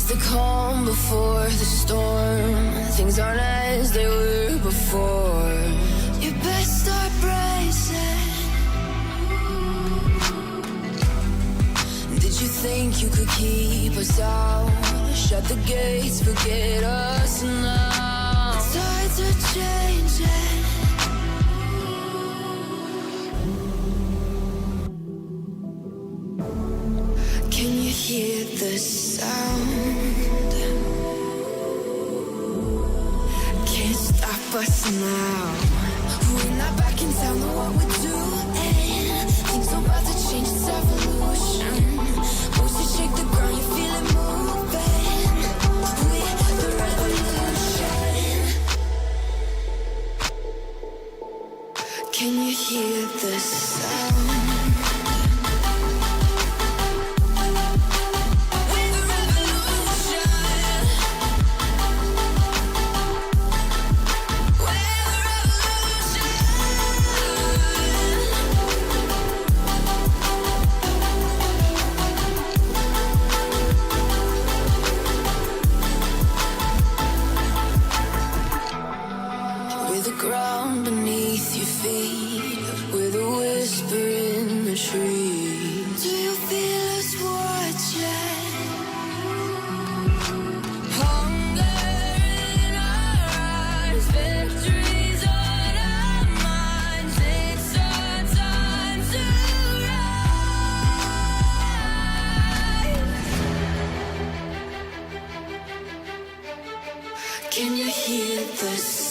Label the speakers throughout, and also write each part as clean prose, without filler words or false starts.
Speaker 1: the calm before the storm. Things aren't as they were before. You best start bracing. Did you think you could keep us out? Shut the gates, forget us now. The tides are changing. Can you hear the sound? Can't stop us now. We're not back in town, know what we're doing. Things are about to change, it's evolution. Voices shake the ground, you feel it moving. We're the revolution. Can you hear the sound? Ground beneath your feet, with a whisper in the trees. Do you feel us watching? Hunger in our eyes, victories on our minds. It's our time to rise. Can you hear the sound?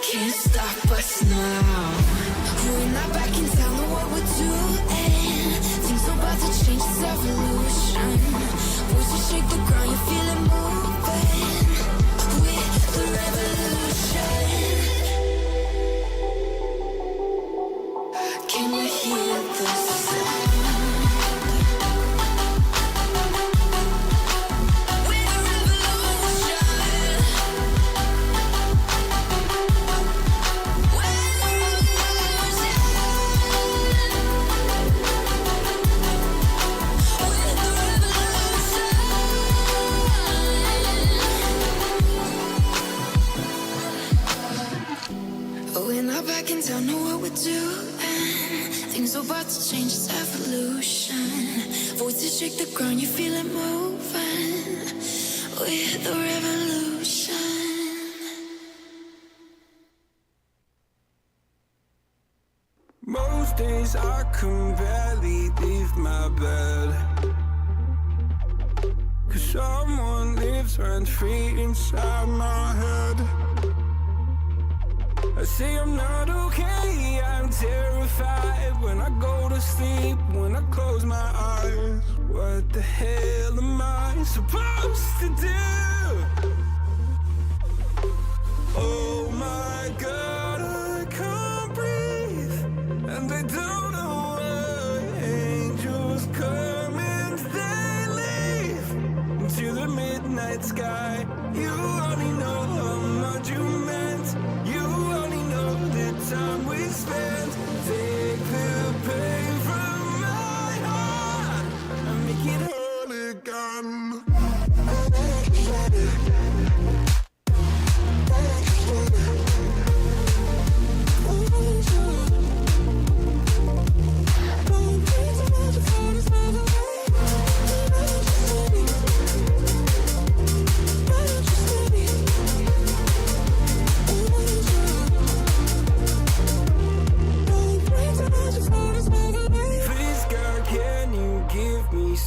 Speaker 1: Can't stop us now. We're not back in town, know what we're doing. Things are about to change, it's evolution. Voices shake the ground, you feel it moving. We're the revolution. Can you hear the sound? Back in town, know what we're doing. Things are about to change, it's evolution. Voices shake the ground, you feel it moving. We're the revolution.
Speaker 2: Most days I can barely leave my bed, 'cause someone lives rent-free inside my head. I say I'm not okay, I'm terrified when I go to sleep, when I close my eyes. What the hell am I supposed to do? Oh my God, I can't breathe, and I don't know why. Angels come and they leave into the midnight sky. You only know how much you meant. You only know the time we spent. Take the pain from my heart and make it whole again.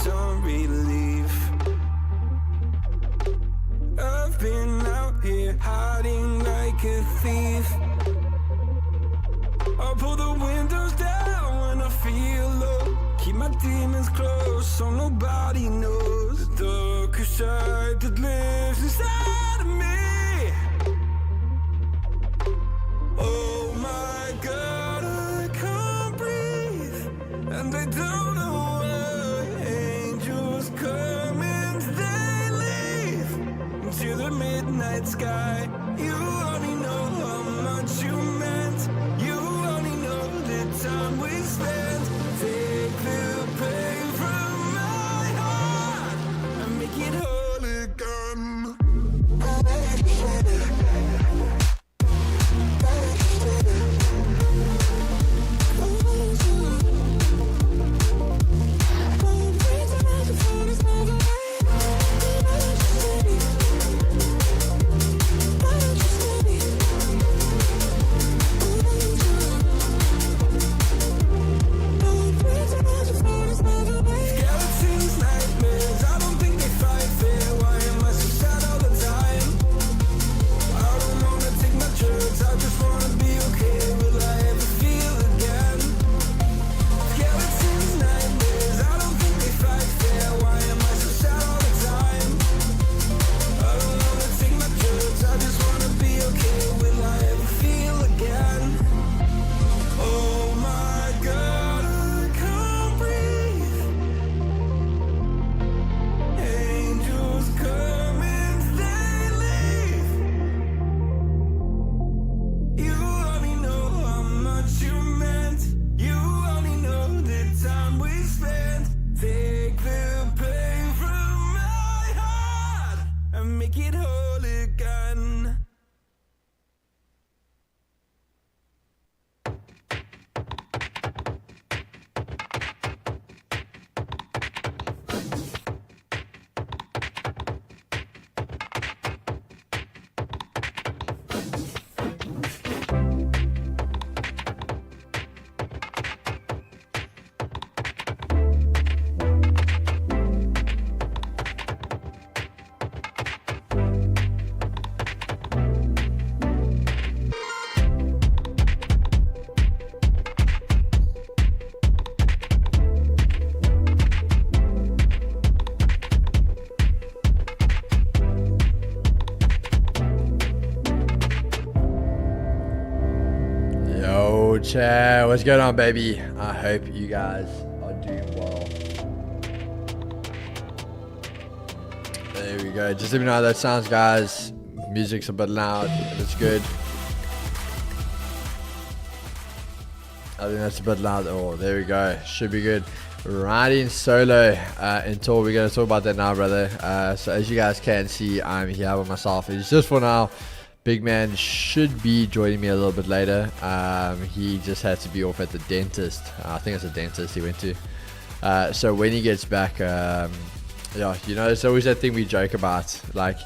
Speaker 2: Some relief. I've been out here hiding like a thief. I'll pull the windows down when I feel low. Keep my demons close so nobody knows the darker side that lives inside of me. Oh my God, I can't breathe, and I don't know come and they leave into the midnight sky. You only know how much you meant. You only know the time we spent. Take the pain
Speaker 3: Yo, chat, what's going on, baby? I hope you guys are doing well. There we go. Just let me know how that sounds, guys. Music's a bit loud. It's good. I think that's a bit loud. Oh, there we go. Should be good. Riding solo until we're going to talk about that now, brother. So as you guys can see, I'm here by myself. It's just for now. Big man should be joining me a little bit later. He just had to be off at the dentist. I think it's a dentist he went to. So when he gets back, yeah, you know, it's always that thing we joke about. Like,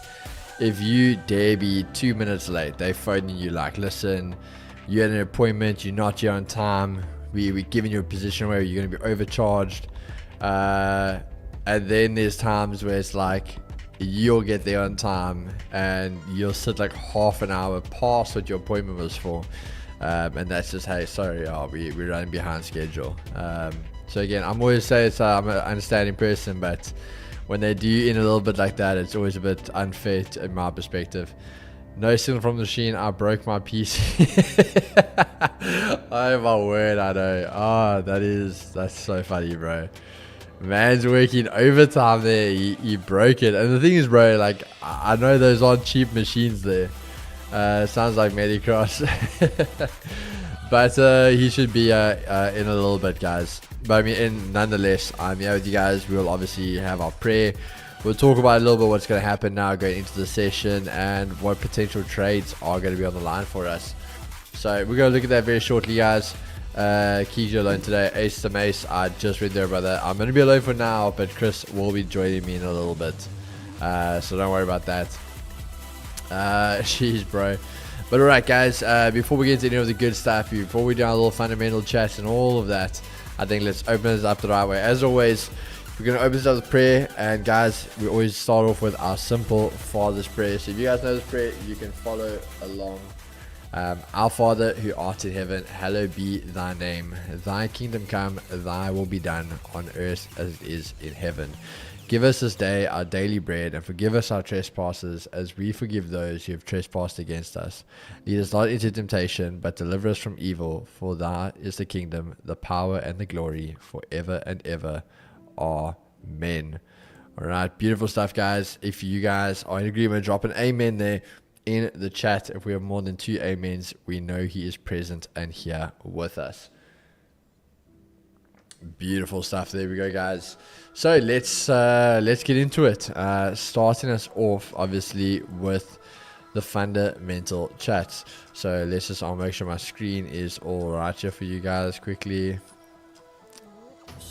Speaker 3: if you dare be 2 minutes late, they phoning you like, listen, you had an appointment, you're not here on time. We're giving you a position where you're going to be overcharged. And then there's times where it's like, you'll get there on time and you'll sit like half an hour past what your appointment was for, and that's just, hey, sorry, we're running behind schedule. So again, I'm always saying I'm an understanding person, but when they do in a little bit like that, it's always a bit unfair in my perspective. No signal from the machine, I broke my PC. Oh my word, I know. That's so funny, bro. Man's working overtime there. He broke it. And the thing is, bro, like, I know those aren't cheap machines there. Sounds like Medicross. But he should be in a little bit, guys. But I mean, nonetheless, I'm here with you guys. We'll obviously have our prayer. We'll talk about a little bit what's going to happen now going into the session and what potential trades are going to be on the line for us. So we're going to look at that very shortly, guys. Keys, you're alone today. Ace to Mace, I just read there, brother. I'm going to be alone for now, but Chris will be joining me in a little bit. So don't worry about that. Jeez, bro. But alright, guys, before we get into any of the good stuff, before we do our little fundamental chats and all of that, I think let's open this up the right way. As always, we're going to open this up with prayer. And guys, we always start off with our simple Father's prayer. So if you guys know this prayer, you can follow along. Our Father who art in heaven, hallowed be thy name. Thy kingdom come, thy will be done on earth as it is in heaven. Give us this day our daily bread, and forgive us our trespasses as we forgive those who have trespassed against us. Lead us not into temptation, but deliver us from evil. For thine is the kingdom, the power, and the glory forever and ever. Amen. Alright, beautiful stuff, guys. If you guys are in agreement, drop an amen there in the chat. If we have more than 2 amens, we know he is present and here with us. Beautiful stuff. There we go, guys. So let's get into it. Starting us off obviously with the fundamental chats. So I'll make sure my screen is all right here for you guys quickly.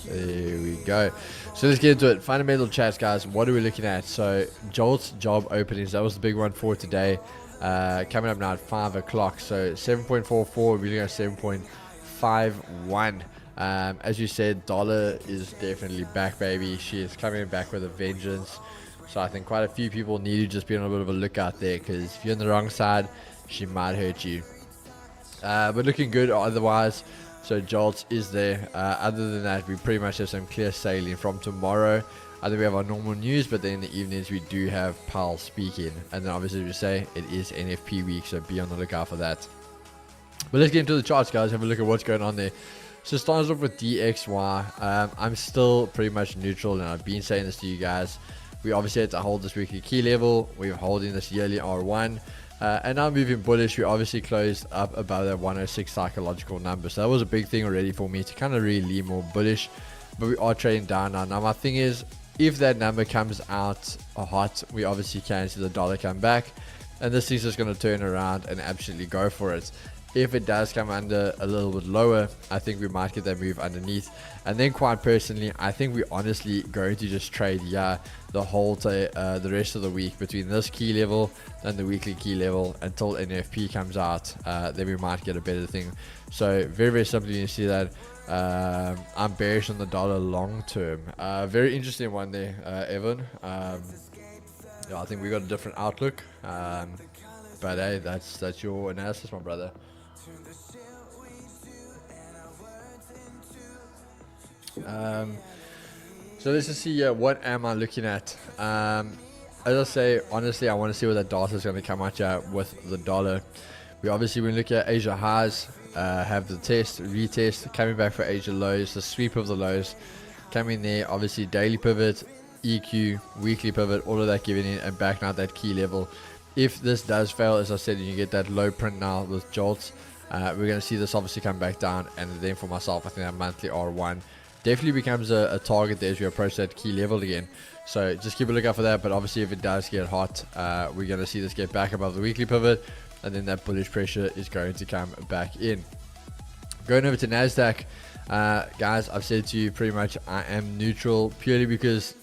Speaker 3: There we go. So let's get into it. Fundamental chats, guys. What are we looking at? So Jolt's job openings, that was the big one for today. Coming up now at 5 o'clock. So 7.44, we're looking at 7.51. As you said, dollar is definitely back, baby. She is coming back with a vengeance. So I think quite a few people need to just be on a bit of a lookout there, because if you're on the wrong side, she might hurt you. But looking good otherwise. So Jolts is there. Other than that, we pretty much have some clear sailing from tomorrow. I think we have our normal news, but then in the evenings we do have Powell speaking. And then obviously, as we say, it is NFP week, so be on the lookout for that. But let's get into the charts, guys. Have a look at what's going on there. So starting off with DXY, I'm still pretty much neutral, and I've been saying this to you guys. We obviously had to hold this weekly key level. We're holding this yearly R1. And now moving bullish, we obviously closed up above that 106 psychological number. So that was a big thing already for me to kind of really lean more bullish. But we are trading down now. Now my thing is, if that number comes out hot, we obviously can see the dollar come back. And this thing's just going to turn around and absolutely go for it. If it does come under a little bit lower, I think we might get that move underneath. And then quite personally, I think we're honestly going to just trade the whole the rest of the week between this key level and the weekly key level until NFP comes out. Then we might get a better thing. So very, very simply, you see that I'm bearish on the dollar long term. Very interesting one there, Evan. I think we got a different outlook. But hey, that's your analysis, my brother. So let's just see what am I looking at. As I say, honestly, I want to see what that data is going to come out with the dollar. We obviously, when we look at Asia highs, have the test, retest, coming back for Asia lows, the sweep of the lows, coming there, obviously daily pivot, EQ, weekly pivot, all of that giving in and back now at that key level. If this does fail, as I said, you get that low print now with jolts, we're going to see this obviously come back down, and then for myself, I think that monthly R1 definitely becomes a target there as we approach that key level again. So just keep a lookout for that. But obviously if it does get hot, we're going to see this get back above the weekly pivot, and then that bullish pressure is going to come back in. Going over to NASDAQ, guys, I've said to you pretty much I am neutral purely because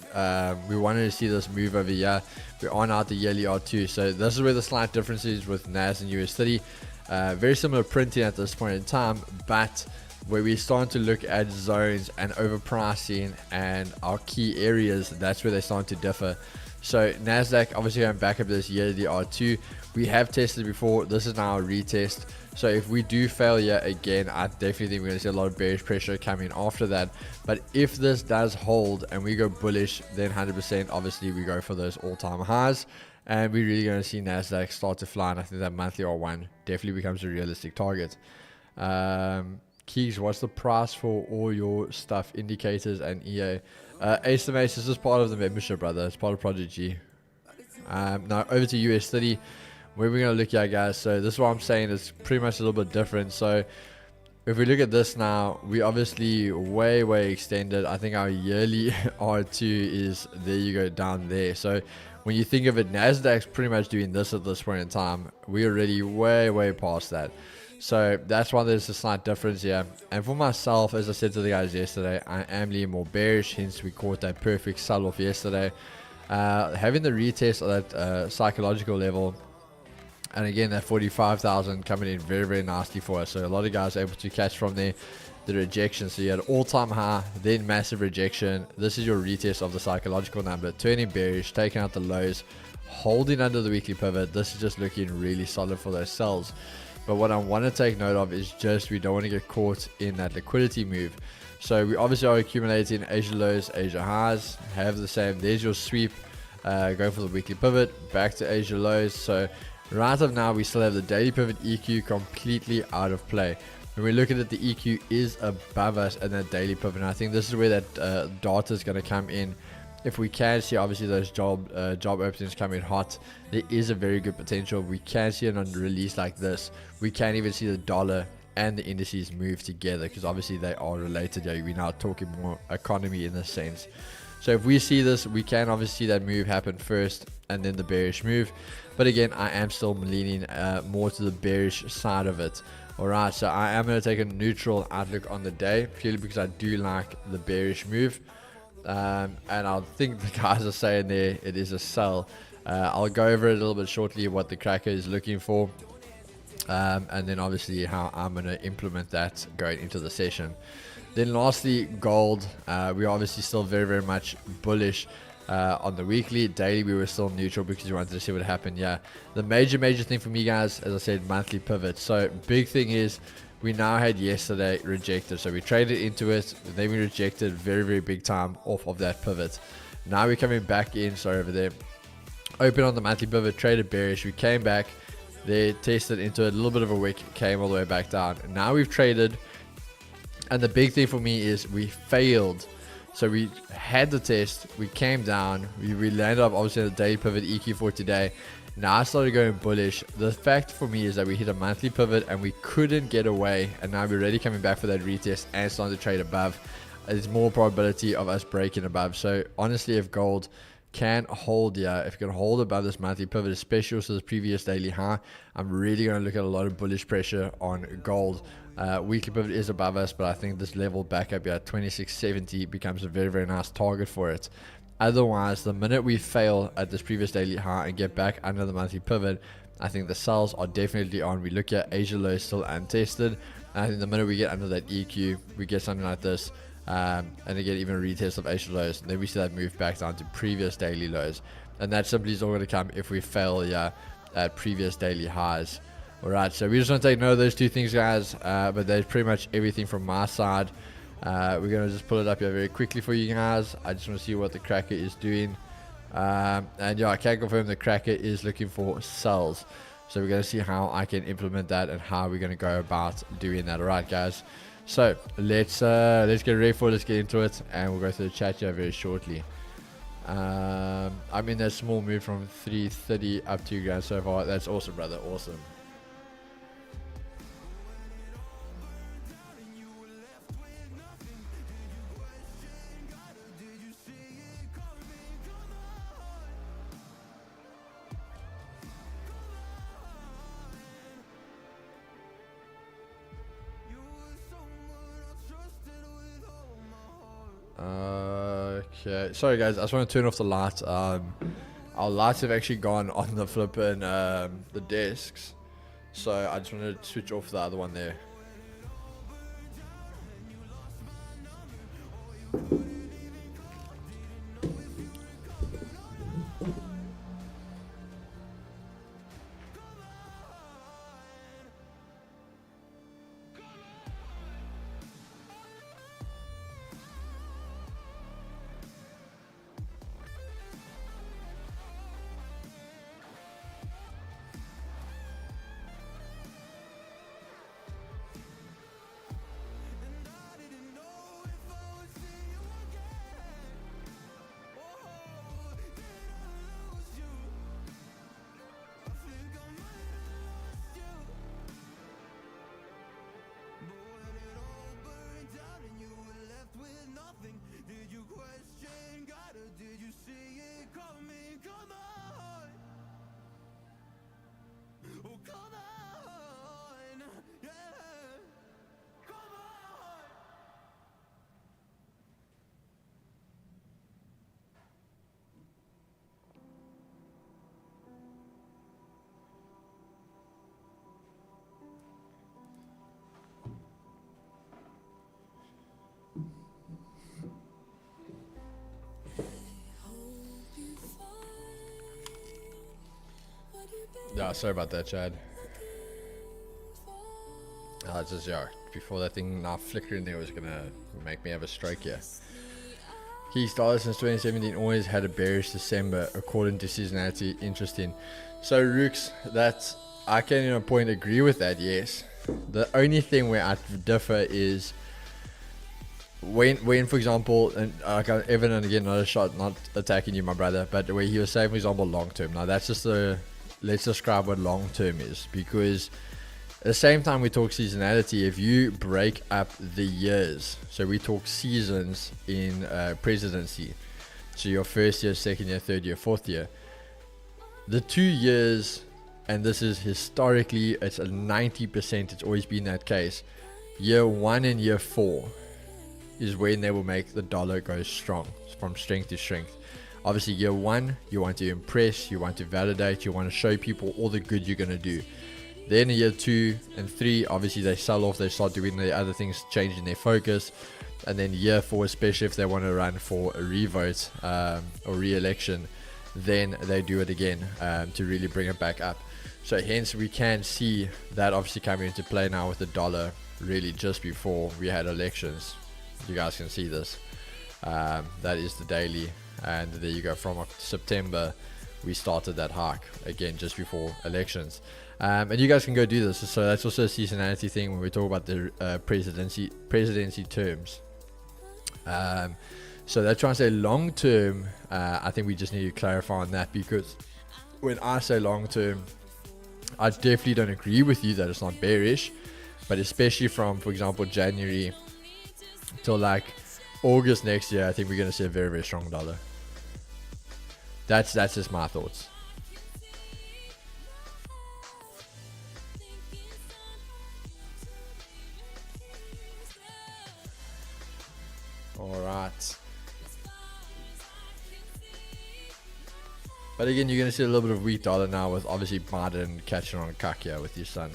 Speaker 3: we wanted to see this move over here. We are now at the yearly R2, so this is where the slight difference is with NAS and US30. Very similar printing at this point in time, but where we're starting to look at zones and overpricing and our key areas, that's where they're starting to differ. So NASDAQ obviously going back up this yearly R2. We have tested before. This is now a retest. So if we do fail here again, I definitely think we're going to see a lot of bearish pressure coming after that. But if this does hold and we go bullish, then 100% obviously we go for those all-time highs. And we're really going to see NASDAQ start to fly. And I think that monthly R1 definitely becomes a realistic target. Keys, what's the price for all your stuff, indicators and EA? Estimates, this is part of the membership, brother. It's part of Project G. Now over to US30, where we're going to look at, guys. So this is what I'm saying is pretty much a little bit different. So if we look at this now, we obviously way extended. I think our yearly R2 is, there you go, down there. So when you think of it, NASDAQ's pretty much doing this at this point in time. We're already way past that. So that's why there's a slight difference here. And for myself, as I said to the guys yesterday, I am leaning more bearish, hence we caught that perfect sell-off yesterday. Having the retest of that psychological level, and again that 45,000 coming in very nicely for us. So a lot of guys are able to catch from there the rejection. So you had all-time high, then massive rejection. This is your retest of the psychological number, turning bearish, taking out the lows, holding under the weekly pivot. This is just looking really solid for those sells. But what I want to take note of is just we don't want to get caught in that liquidity move. So we obviously are accumulating Asia lows, Asia highs, have the same. There's your sweep, go for the weekly pivot, back to Asia lows. So right up now, we still have the daily pivot EQ completely out of play. When we look at it, the EQ is above us and that daily pivot. And I think this is where that data is going to come in. If we can see obviously those job openings coming hot, there is a very good potential. We can see it on release like this. We can even see the dollar and the indices move together because obviously they are related. We're now talking more economy in this sense. So if we see this, we can obviously see that move happen first and then the bearish move. But again, I am still leaning more to the bearish side of it. Alright, so I am going to take a neutral outlook on the day purely because I do like the bearish move. And I think the guys are saying there it is a sell. I'll go over it a little bit shortly what the cracker is looking for, and then obviously how I'm going to implement that going into the session. Then lastly, gold. We're obviously still very much bullish on the weekly. Daily we were still neutral because we wanted to see what happened. Yeah, the major thing for me, guys, as I said, monthly pivot. So big thing is we now had yesterday rejected, so we traded into it, then we rejected very big time off of that pivot. Now we're coming back in, sorry over there, open on the monthly pivot, traded bearish, we came back, they tested into it, a little bit of a wick, came all the way back down. Now we've traded, and the big thing for me is we failed. So we had the test, we came down, we landed up obviously at the daily pivot EQ for today. Now I started going bullish. The fact for me is that we hit a monthly pivot and we couldn't get away, and now we're already coming back for that retest and starting to trade above. There's more probability of us breaking above. So honestly, if gold can hold here, if it can hold above this monthly pivot, especially also the previous daily high, I'm really going to look at a lot of bullish pressure on gold. Weekly pivot is above us, but I think this level back up here at 2670 becomes a very nice target for it. Otherwise, the minute we fail at this previous daily high and get back under the monthly pivot, I think the sells are definitely on. We look at Asia lows still untested, and I think the minute we get under that EQ, we get something like this, and again even a retest of Asia lows, then we see that move back down to previous daily lows, and that simply is all going to come if we fail at previous daily highs. Alright, so we just want to take note of those two things, guys, but that's pretty much everything from my side. We're going to just pull it up here very quickly for you guys. I just want to see what the cracker is doing, and yeah, I can confirm the cracker is looking for sells. So we're going to see how I can implement that and how we're going to go about doing that. All right, guys. So let's get ready for it. Let's get into it, and we'll go through the chat here very shortly. I'm in that small move from 330 up to grand so far. That's awesome, brother. Awesome. Okay, sorry guys, I just want to turn off the lights. Our lights have actually gone on the flipping the desks, so I just want to switch off the other one there. Yeah, sorry about that, Chad. Just before that thing now flickering there was gonna make me have a stroke here. Keys dollar since 2017 always had a bearish December according to seasonality. Interesting. So Rooks, that's I can in a point agree with that. Yes, the only thing where I differ is when for example, and Evan, and again, not a shot, not attacking you, my brother, but where he was saying, for example, long term. Now that's just let's describe what long term is, because at the same time we talk seasonality. If you break up the years, so we talk seasons in presidency, so your first year, second year, third year, fourth year, the 2 years, and this is historically, it's a 90%, it's always been that case. Year 1 and year 4 is when they will make the dollar go strong, from strength to strength. Obviously year 1, you want to impress, you want to validate, you want to show people all the good you're going to do. Then year 2 and 3, obviously they sell off, they start doing the other things, changing their focus. And then year 4, especially if they want to run for a revote or re-election, then they do it again to really bring it back up. So hence we can see that obviously coming into play now with the dollar really just before we had elections. You guys can see this. That is the daily, and there you go. From September we started that hike again just before elections, and you guys can go do this. So that's also a seasonality thing when we talk about the presidency terms. So that's trying to say long term. I think we just need to clarify on that, because when I say long term, I definitely don't agree with you that it's not bearish, but especially from, for example, January till like August next year, I think we're going to see a very, very strong dollar. That's just my thoughts. All right. But again, you're going to see a little bit of weak dollar now, with obviously Biden catching on a cuck here with your son.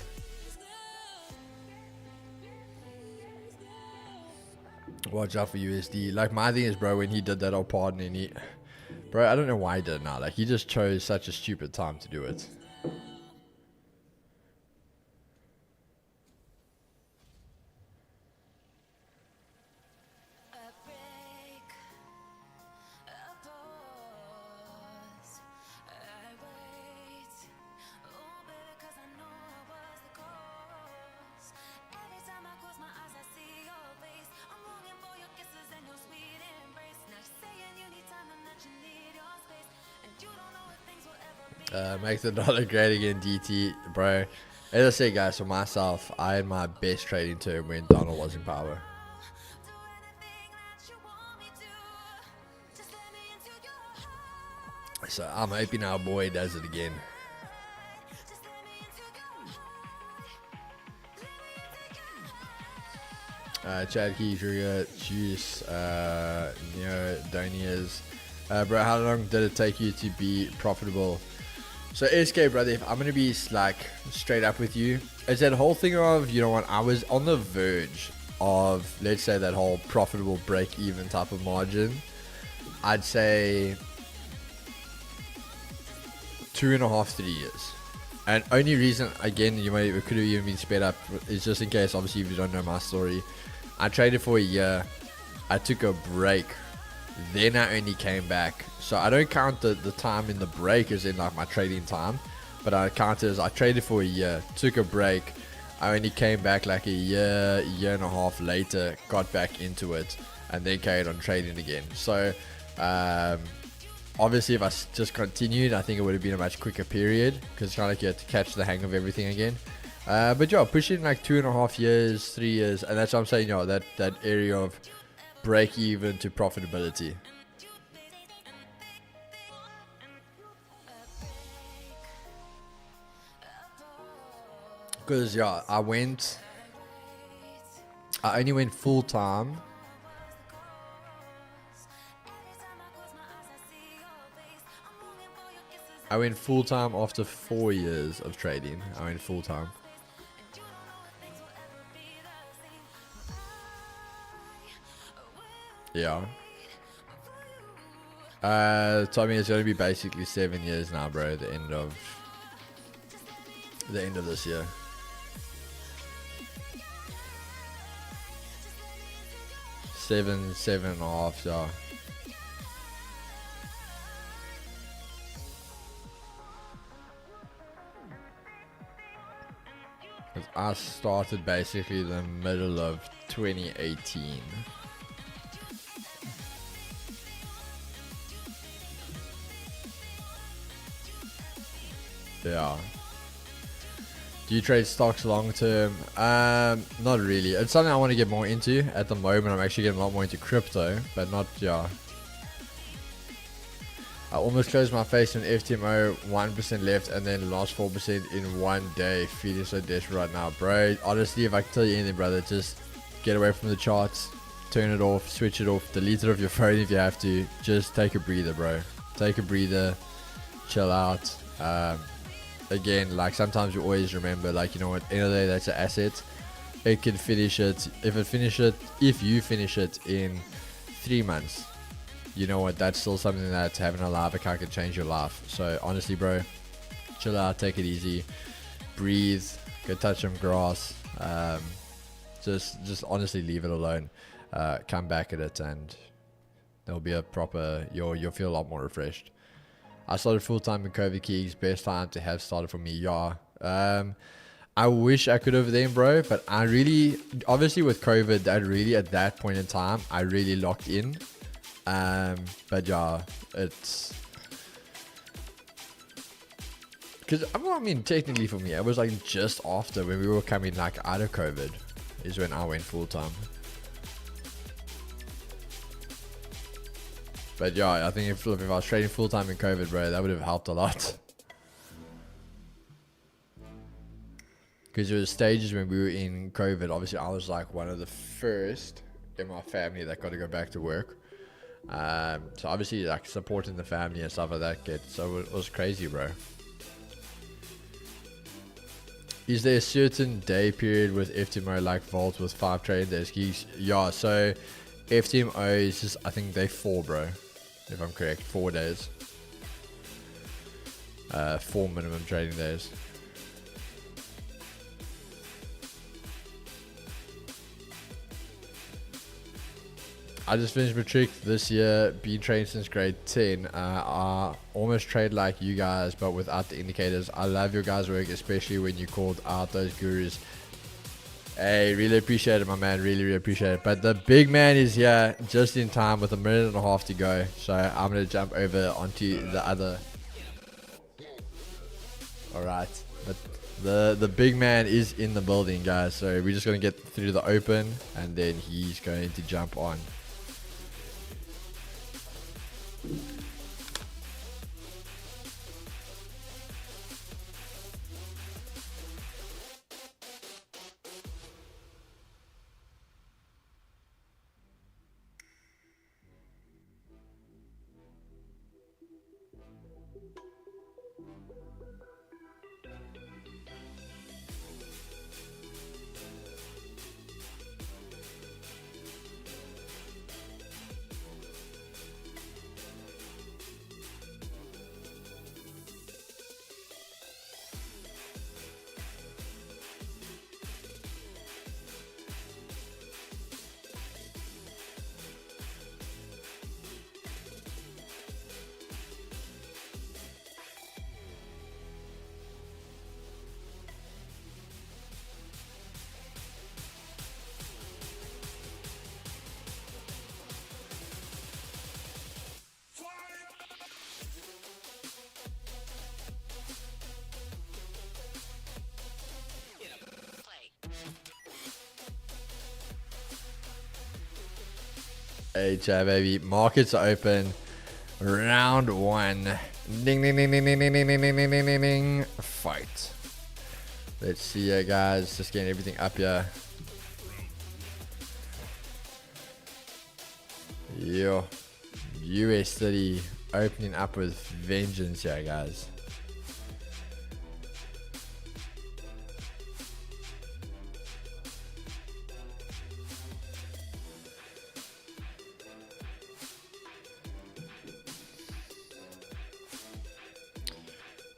Speaker 3: Watch out for USD. Like, my thing is, bro, when he did that old pardon, and bro, I don't know why he did it now. Like, he just chose such a stupid time to do it. Make the dollar great again, DT, bro. As I say, guys, for myself, I had my best trading term when Donald was in power. So I'm hoping our boy does it again. Chad Key, Trigger, Juice, Neo, Donias. Bro, how long did it take you to be profitable? So SK, brother, if I'm gonna be like straight up with you, it's that whole thing of, you know what, I was on the verge of, let's say, that whole profitable break even type of margin. I'd say 2.5 3 years. And only reason, again, it could have even been sped up, is just in case, obviously, if you don't know my story. I traded for a year, I took a break, then I only came back. So I don't count the time in the break as in like my trading time, but I count it as I traded for a year, took a break, I only came back like a year and a half later, got back into it, and then carried on trading again. So obviously if I just continued, I think it would have been a much quicker period, because it's kind of like you had to catch the hang of everything again. But yeah, pushing like 2.5 years, 3 years, and that's what I'm saying, you know, that area of break even to profitability. Because yeah, I only went full time. I went full time after 4 years of trading. I went full time. Yeah. Tommy, it's gonna be basically 7 years now, bro. The end of this year. Seven and a half, yeah. I started basically the middle of 2018. Yeah. Do you trade stocks long term? Not really. It's something I want to get more into. At the moment, I'm actually getting a lot more into crypto, but not, yeah. I almost closed my face on FTMO, 1% left, and then lost 4% in 1 day. Feeling so desperate right now, bro. Honestly, if I can tell you anything, brother, just get away from the charts, turn it off, switch it off, delete it off your phone if you have to. Just take a breather, bro. Take a breather, chill out. Again, like sometimes you always remember, like, you know what, end of the day, that's an asset. It can finish it. If you finish it in 3 months, you know what, that's still something that having a live account can change your life. So honestly, bro, chill out, take it easy, breathe, go touch some grass, just honestly leave it alone. Come back at it and there'll be a proper, you'll feel a lot more refreshed. I started full time in COVID Keys, best time to have started for me, yeah. I wish I could have then, bro, but I really, obviously with COVID, that really at that point in time, I really locked in. But yeah, it's because I mean technically for me it was like just after when we were coming like out of COVID is when I went full time. But yeah, I think if I was trading full time in COVID, bro, that would have helped a lot. Because there were stages when we were in COVID. Obviously, I was like one of the first in my family that got to go back to work. So obviously like supporting the family and stuff like that so it was crazy, bro. Is there a certain day period with FTMO like Vault with 5 trading days? Yeah, so FTMO is just, I think they 4, bro, if I'm correct, 4 days, 4 minimum trading days. I just finished matric this year, been trading since grade 10. I almost trade like you guys, but without the indicators. I love your guys' work, especially when you called out those gurus. Hey, really appreciate it, my man. Really, really appreciate it. But the big man is here just in time with 1.5 minutes to go. So I'm going to jump over onto the other. All right, but the big man is in the building, guys. So we're just gonna get through the open, and then he's going to jump on. Hey, chat, baby. Markets are open. Round one. Ding, ding, ding, ding, ding, ding, ding, ding, ding, ding, ding, ding. Fight. Let's see here, guys. Just getting everything up here. Yo. US30 opening up with vengeance here, guys.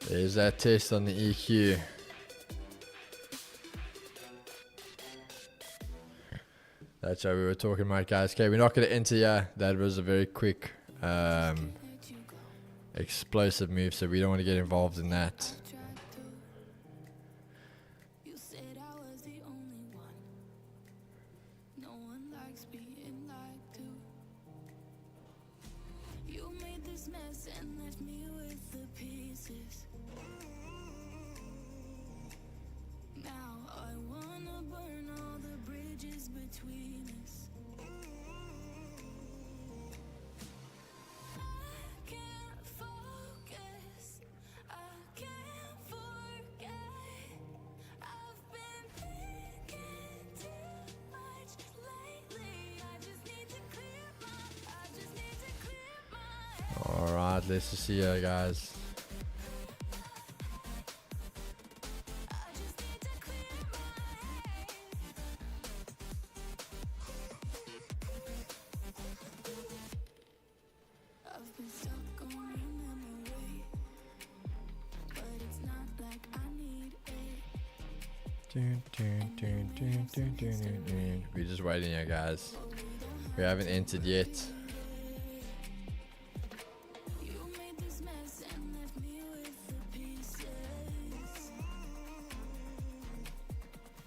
Speaker 3: There's that test on the EQ. That's how we were talking about, guys. Okay, we're not going to enter here. That was a very quick, explosive move, so we don't want to get involved in that.
Speaker 1: You said I was the only one. No one likes being lied to. You made this mess and left me with the pieces. Now I wanna burn all the bridges between us. I can't focus, I can't forget. I've been thinking too much lately. I just need to clear my head.
Speaker 3: Alright, let's just see here, guys.
Speaker 1: I've been stuck on your memory, but it's not like I need it.
Speaker 3: We're just waiting here, guys. We haven't entered yet.
Speaker 1: You made this mess and left me with the pieces.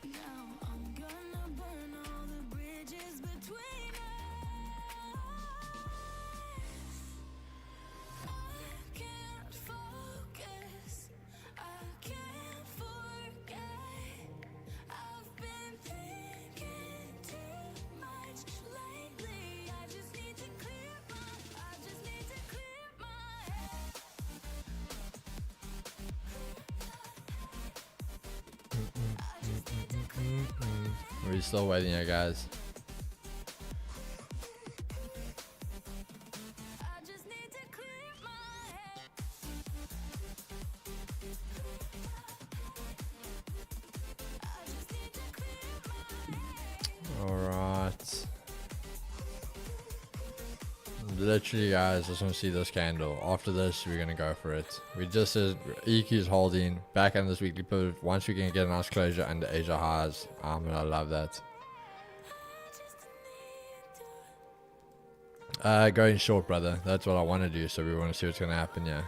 Speaker 1: Now I'm gonna burn all the bridges between us. I can't focus, I can't forget. I've been thinking too much lately. I just need to clear my head.
Speaker 3: We're still waiting here, guys.
Speaker 1: I just need to clear my head. I just need to clear my head.
Speaker 3: Alright. Literally, guys, I just want to see this candle. After this, we're going to go for it. We just said EQ is holding back on this weekly pivot. Once we can get a nice closure under Asia highs, I'm going to love that. Going short, brother. That's what I want to do. So we want to see what's going to happen, yeah.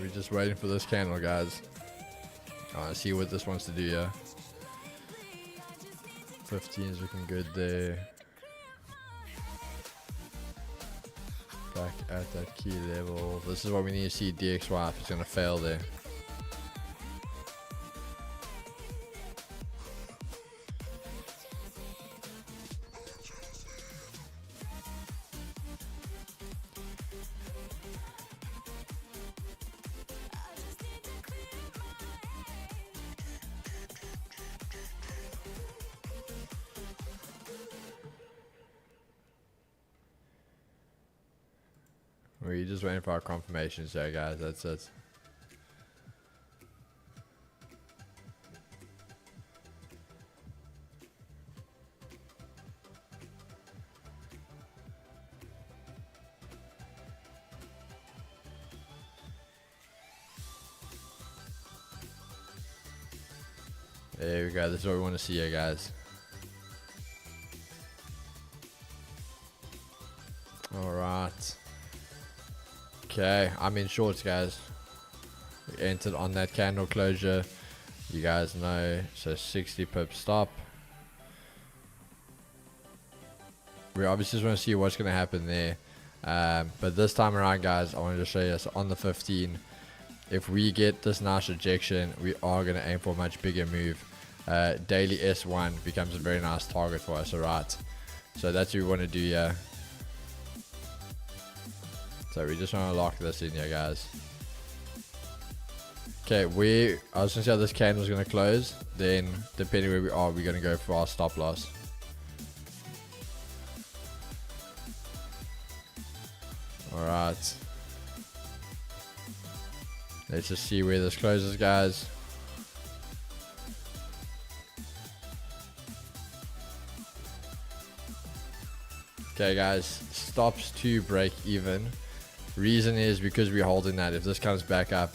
Speaker 3: we're just waiting for this candle, guys. I want to see what this wants to do here. 15 is looking good there. Back at that key level. This is what we need to see. DXY if it's going to fail there. We're just waiting for our confirmations there, guys. That's it. There we go. This is what we want to see here, guys. Alright. Okay, I'm in shorts, guys. We entered on that candle closure. You guys know. So 60 pip stop. We obviously just want to see what's going to happen there. But this time around, guys, I wanted to show you. So on the 15, if we get this nice rejection, we are going to aim for a much bigger move. Daily S1 becomes a very nice target for us, alright? So that's what we want to do here. So we just want to lock this in here, guys. Okay, I was going to see how this candle is going to close. Then, depending where we are, we're going to go for our stop loss. Alright. Let's just see where this closes, guys. Okay, guys. Stops to break even. Reason is because we're holding that. If this comes back up,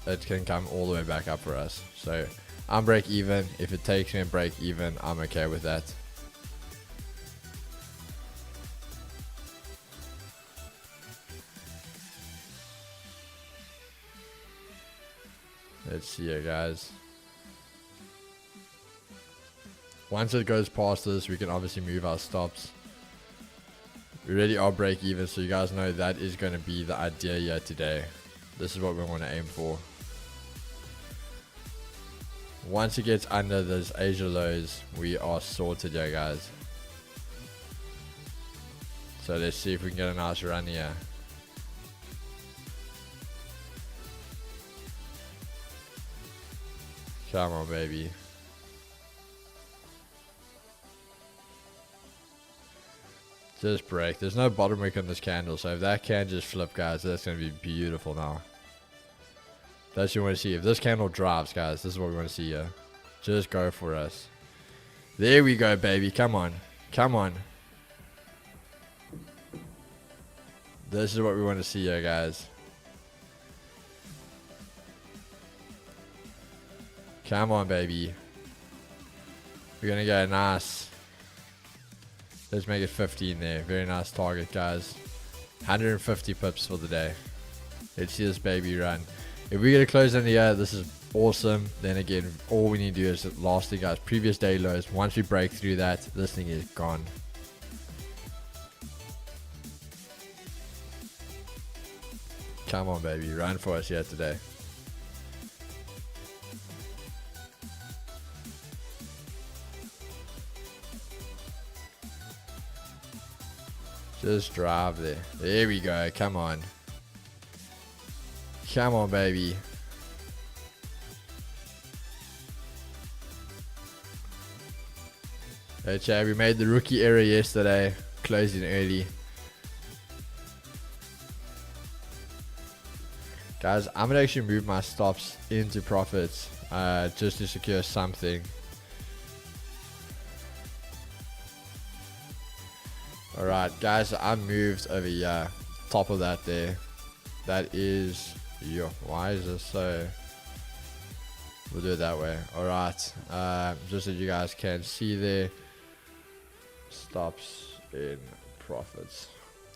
Speaker 3: it can come all the way back up for us. So I'm break even. If it takes me a break even, I'm okay with that. Let's see here, guys. Once it goes past this, we can obviously move our stops. We already are break even, so you guys know that is going to be the idea here today. This is what we want to aim for. Once it gets under those Asia lows, we are sorted here, guys. So let's see if we can get a nice run here. Come on, baby. Just break. There's no bottom wick on this candle, so if that can just flip, guys, that's going to be beautiful now. That's what you want to see. If this candle drops, guys, this is what we want to see here. Just go for us. There we go, baby. Come on. Come on. This is what we want to see here, guys. Come on, baby. We're going to go nice. Let's make it 15 there. Very nice target, guys. 150 pips for the day. Let's see this baby run. If we get a close in the air, this is awesome. Then again, all we need to do is lastly, guys, previous day lows. Once we break through that, this thing is gone. Come on, baby. Run for us here today. Just drive there. There we go. Come on. Come on, baby. Okay, we made the rookie error yesterday. Closed in early. Guys, I'm going to actually move my stops into profits just to secure something. Alright, guys, I moved over here. Top of that there. That is... Yo, why is this so... We'll do it that way. Alright. Just so you guys can see there. Stops in profits.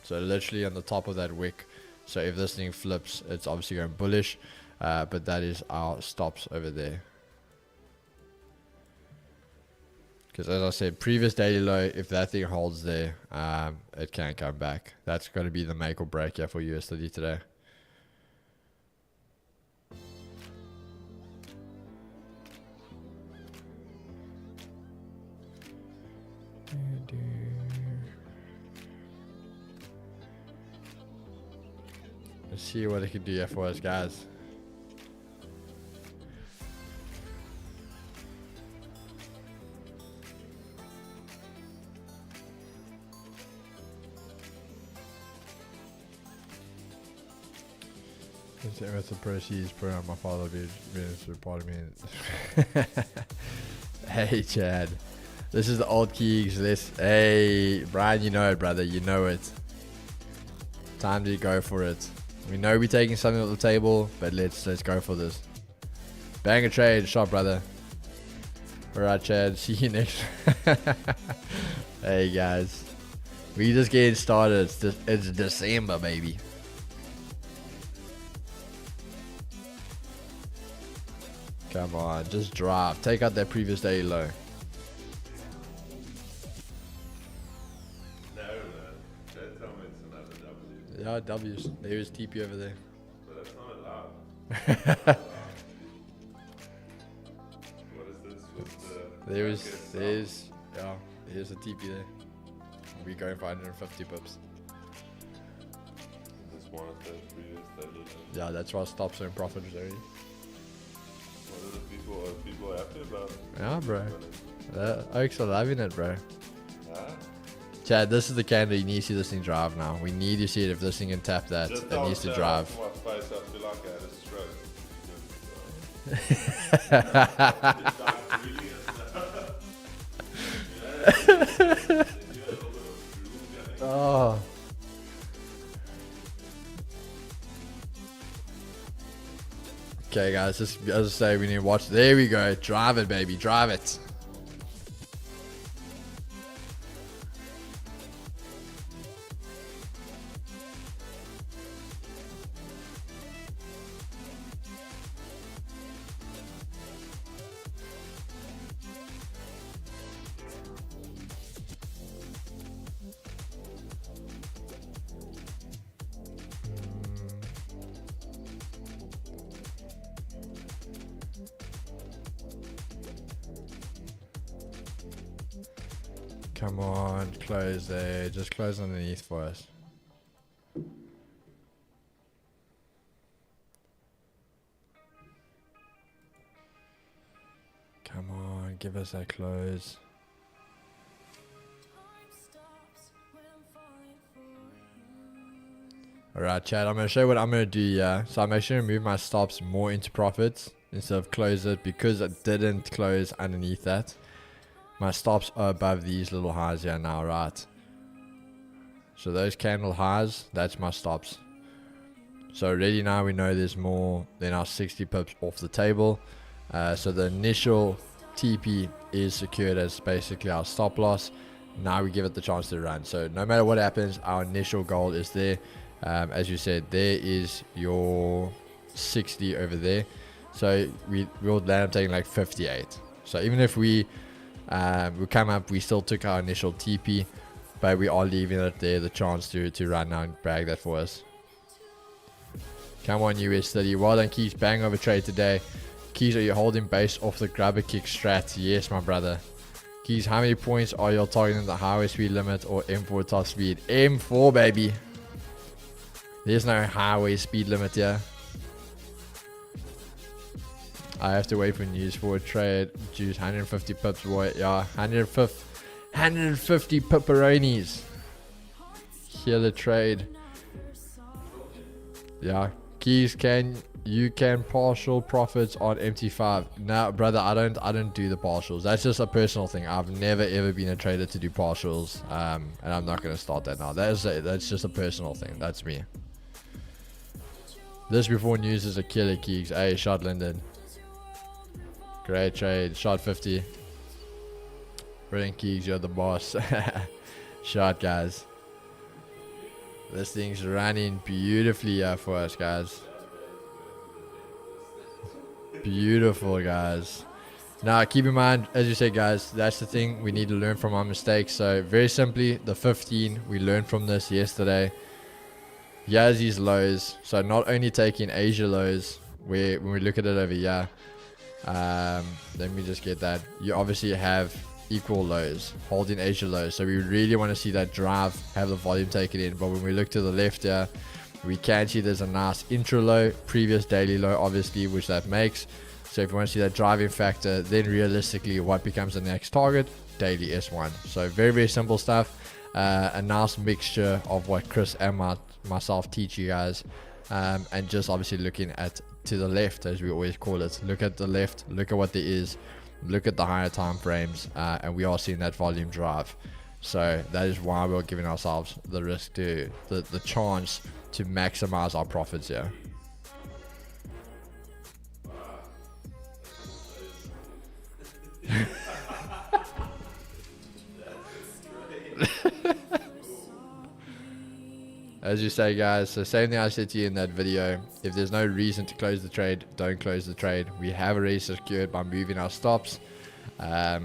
Speaker 3: So literally on the top of that wick. So if this thing flips, it's obviously going bullish. But that is our stops over there. Because as I said, previous daily low, if that thing holds there, it can come back. That's going to be the make or break here for USD today. Let's see what it can do here for us, guys. With the proceeds put on my father being part of me. Hey Chad, this is the old Keegs. Hey Brian, you know it, brother. You know it. Time to go for it. We know we're taking something off the table, but let's go for this. Bang a trade, shot, brother. Alright, Chad. See you next. Hey guys, we just getting started. It's December, baby. Come on, just drive. Take out that previous day low.
Speaker 4: No, don't tell me it's another W.
Speaker 3: Yeah, W's. There's TP over there.
Speaker 4: But that's not allowed. What is this with the...
Speaker 3: There's a TP there. We're going for 150 pips.
Speaker 4: This one of those previous daily lows.
Speaker 3: Yeah, that's why stops are in profit already.
Speaker 4: What are people happy about?
Speaker 3: Yeah, bro. Oaks are loving it, bro.
Speaker 4: Huh?
Speaker 3: Chad, this is the candle. You need to see this thing drive now. We need to see it. If this thing can tap that,
Speaker 4: Just
Speaker 3: it needs to drive.
Speaker 4: My face, I feel like I had a stroke.
Speaker 3: Oh. Okay, guys, just as I say, we need to watch. There we go. Drive it, baby. Drive it. Come on, close there. Just close underneath for us. Come on, give us that close. Alright, Chad, I'm going to show you what I'm going to do here. So I'm actually going to move my stops more into profits instead of close it, because I didn't close underneath that. My stops are above these little highs here now, right? So those candle highs, that's my stops. So already now we know there's more than our 60 pips off the table. So the initial TP is secured as basically our stop loss. Now we give it the chance to run. So no matter what happens, our initial goal is there. As you said, there is your 60 over there. So we'll land up taking like 58. So even if we come up, we still took our initial TP, but we are leaving it there, the chance to run now and bag that for us. Come on, US30. Well done, Keys. Bang over trade today. Keys, are you holding base off the grabber kick strat? Yes, my brother. Keys, how many points are you targeting the highway speed limit or M4 top speed? M4, baby. There's no highway speed limit here. I have to wait for news for a trade. Juice 150 pips, boy. Yeah, 150 pepperonis. Here the trade. Yeah, Keys, you can partial profits on MT5. No, brother, I don't do the partials. That's just a personal thing. I've never ever been a trader to do partials, and I'm not gonna start that now. That's just a personal thing. That's me. This before news is a killer, Keys. Hey, shot Linden. Great trade. Shot 50. Brilliant, Keys. You're the boss. Shot, guys. This thing's running beautifully for us, guys. Beautiful, guys. Now, keep in mind, as you said, guys, that's the thing. We need to learn from our mistakes. So, very simply, the 15, we learned from this yesterday. Here's these lows. So, not only taking Asia lows, where when we look at it over here, let me just get that. You obviously have equal lows, holding Asia lows. So, we really want to see that drive, have the volume taken in. But when we look to the left here, we can see there's a nice intro low, previous daily low, obviously, which that makes. So if you want to see that driving factor, then realistically what becomes the next target? Daily S1. So very, very simple stuff. A nice mixture of what Chris and myself teach you guys. And just obviously looking at to the left, as we always call it. Look at the left, look at what there is, look at the higher time frames, and we are seeing that volume drive. So that is why we're giving ourselves the risk to the chance to maximize our profits here. As you say, guys, so same thing I said to you in that video. If there's no reason to close the trade, don't close the trade. We have already secured by moving our stops, but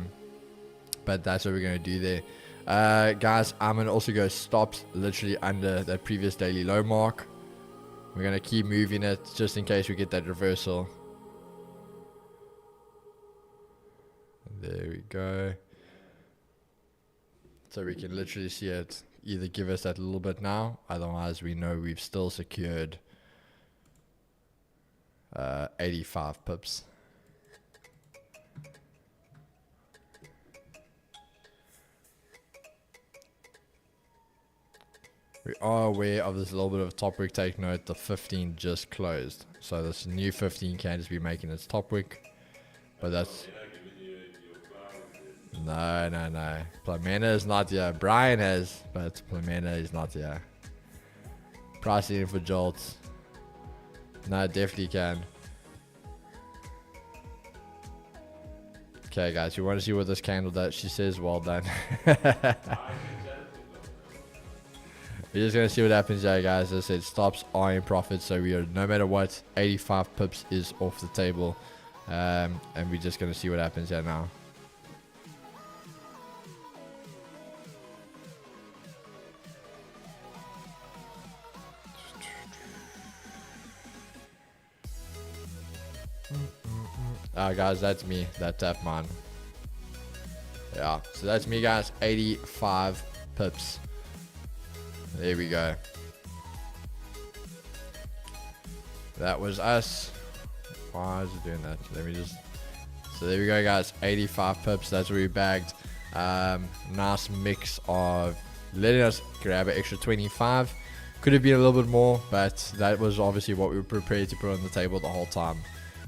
Speaker 3: that's what we're going to do there. Guys, I'm going to also go stops literally under that previous daily low mark. We're going to keep moving it just in case we get that reversal. There we go. So we can literally see it either give us that little bit now, otherwise we know we've still secured 85 pips. We are aware of this little bit of top wick. Take note, the 15 just closed, so this new 15 can just be making its top wick, but that's no. Plamena is not here. Brian has, but Plamena is not here. Pricing for jolts. No, definitely can. Okay, guys, you want to see what this candle does? She says, well done. We're just going to see what happens here, guys. As I said, stops are in profit, so we are, no matter what, 85 pips is off the table. And we're just going to see what happens here now. Guys, that's me. That tap man. Yeah, so that's me, guys. 85 pips. There we go. That was us. Why is it doing that? Let me just. So there we go, guys. 85 pips. That's what we bagged. Nice mix of letting us grab an extra 25. Could have been a little bit more, but that was obviously what we were prepared to put on the table the whole time.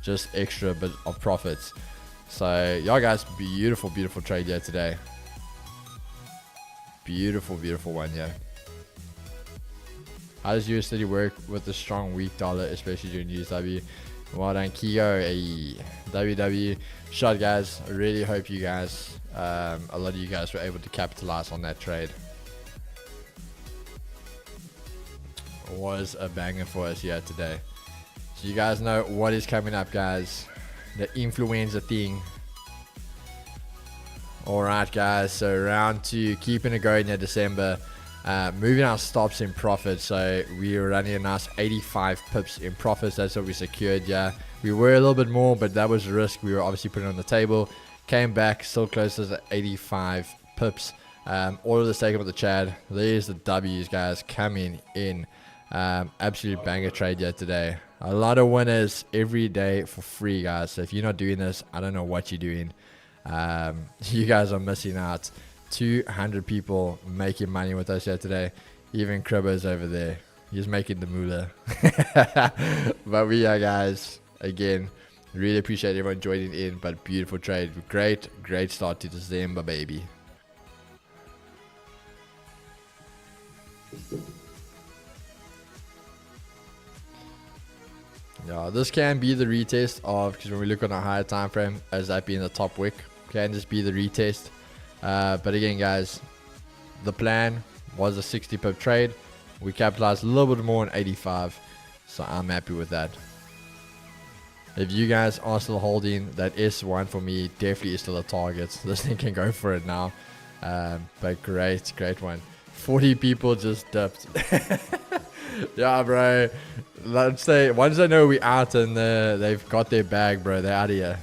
Speaker 3: Just extra bit of profits. So yeah, guys, beautiful trade here today. Beautiful one here. How does USD work with the strong weak dollar, especially during USW? Well done, Kyo. Hey, WW shot, guys. I really hope you guys, a lot of you guys were able to capitalize on that trade. It was a banger for us here today. So you guys know what is coming up, guys. The influenza thing. Alright, guys, so round 2, keeping it going in December. Moving our stops in profit, so we are running a nice 85 pips in profits. That's what we secured. Yeah, we were a little bit more, but that was a risk we were obviously putting on the table. Came back, still close to 85 pips. All of this taken with the Chad. There's the W's, guys, coming in. Absolute banger trade yet today. A lot of winners every day for free, guys. So if you're not doing this, I don't know what you're doing. You guys are missing out. 200 people making money with us here today. Even Cribber's over there. He's making the moolah. But we are, guys, again, really appreciate everyone joining in. But beautiful trade. Great start to December, baby. Yeah, this can be the retest of, because when we look on a higher time frame, as that being the top wick, can just be the retest. But again, guys, the plan was a 60 pip trade. We capitalized a little bit more on 85, so I'm happy with that. If you guys are still holding, that S1 for me definitely is still a target. This thing can go for it now. But great one. 40 people just dipped. Yeah, bro. Let's say once they know we out and they've got their bag, bro, they're out of here.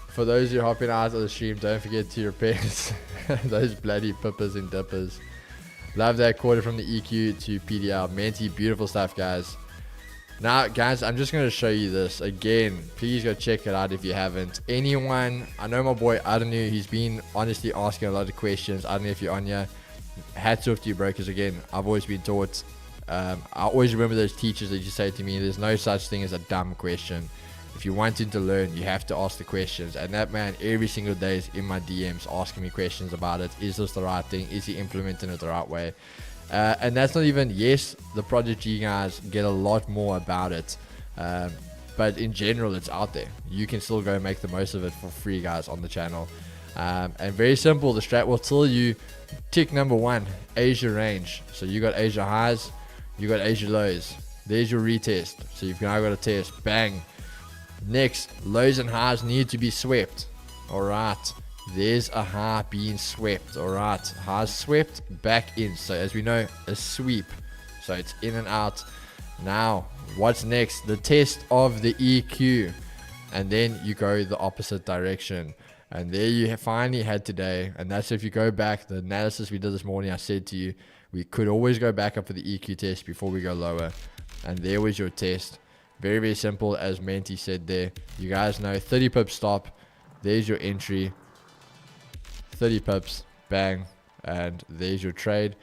Speaker 3: For those who are hopping out of the stream, don't forget to repent. Those bloody pippers and dippers. Love that quarter from the EQ to PDL. Menti, beautiful stuff, guys. Now, guys, I'm just going to show you this. Again, please go check it out if you haven't. Anyone, I know my boy Adanu, he's been honestly asking a lot of questions. I don't know if you're on here. Hats off to you, bro, because again, I've always been taught. I always remember those teachers that you say to me, there's no such thing as a dumb question. If you're wanting to learn, you have to ask the questions. And that man, every single day is in my DMs asking me questions about it. Is this the right thing? Is he implementing it the right way? And that's not even, yes, the Project G guys get a lot more about it. But in general, it's out there. You can still go make the most of it for free, guys, on the channel. And very simple, the strat will tell you tick number 1, Asia range. So you got Asia highs, you got Asia lows. There's your retest. So you've now got a test. Bang. Next, lows and highs need to be swept. Alright, there's a high being swept. Alright, highs swept, back in. So as we know, a sweep. So it's in and out. Now, what's next? The test of the EQ. And then you go the opposite direction. And there you finally had today. And that's if you go back, the analysis we did this morning, I said to you, we could always go back up for the EQ test before we go lower. And there was your test. Very, very simple, as Menti said there. You guys know, 30 pips stop. There's your entry. 30 pips, bang. And there's your trade.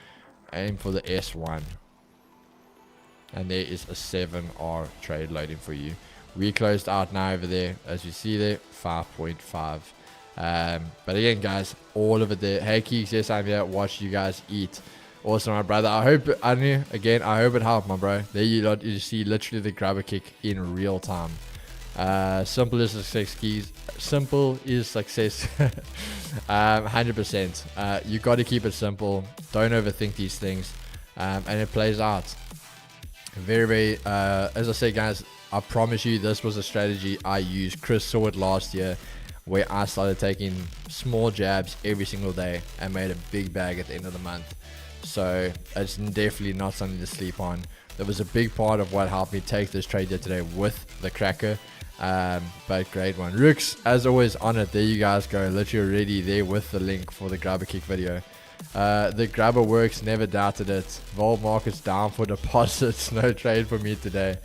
Speaker 3: Aim for the S1. And there is a 7R trade loading for you. We closed out now over there. As you see there, 5.5. But again, guys, all of it there. Hey, Keeks, yes, I'm here. Watch you guys eat. Awesome, my brother. I hope, Anu, again, I hope it helped, my bro. There you see literally the grabber kick in real time. Simple is success, keys. Simple is success. 100%. You got to keep it simple. Don't overthink these things. And it plays out. Very, very, as I said, guys, I promise you this was a strategy I used. Chris saw it last year where I started taking small jabs every single day and made a big bag at the end of the month. So it's definitely not something to sleep on. That was a big part of what helped me take this trade there today with the cracker. But great one. Rooks, as always, on it. There you guys go. Literally already there with the link for the grabber kick video. The grabber works, never doubted it. Vol markets down for deposits. No trade for me today.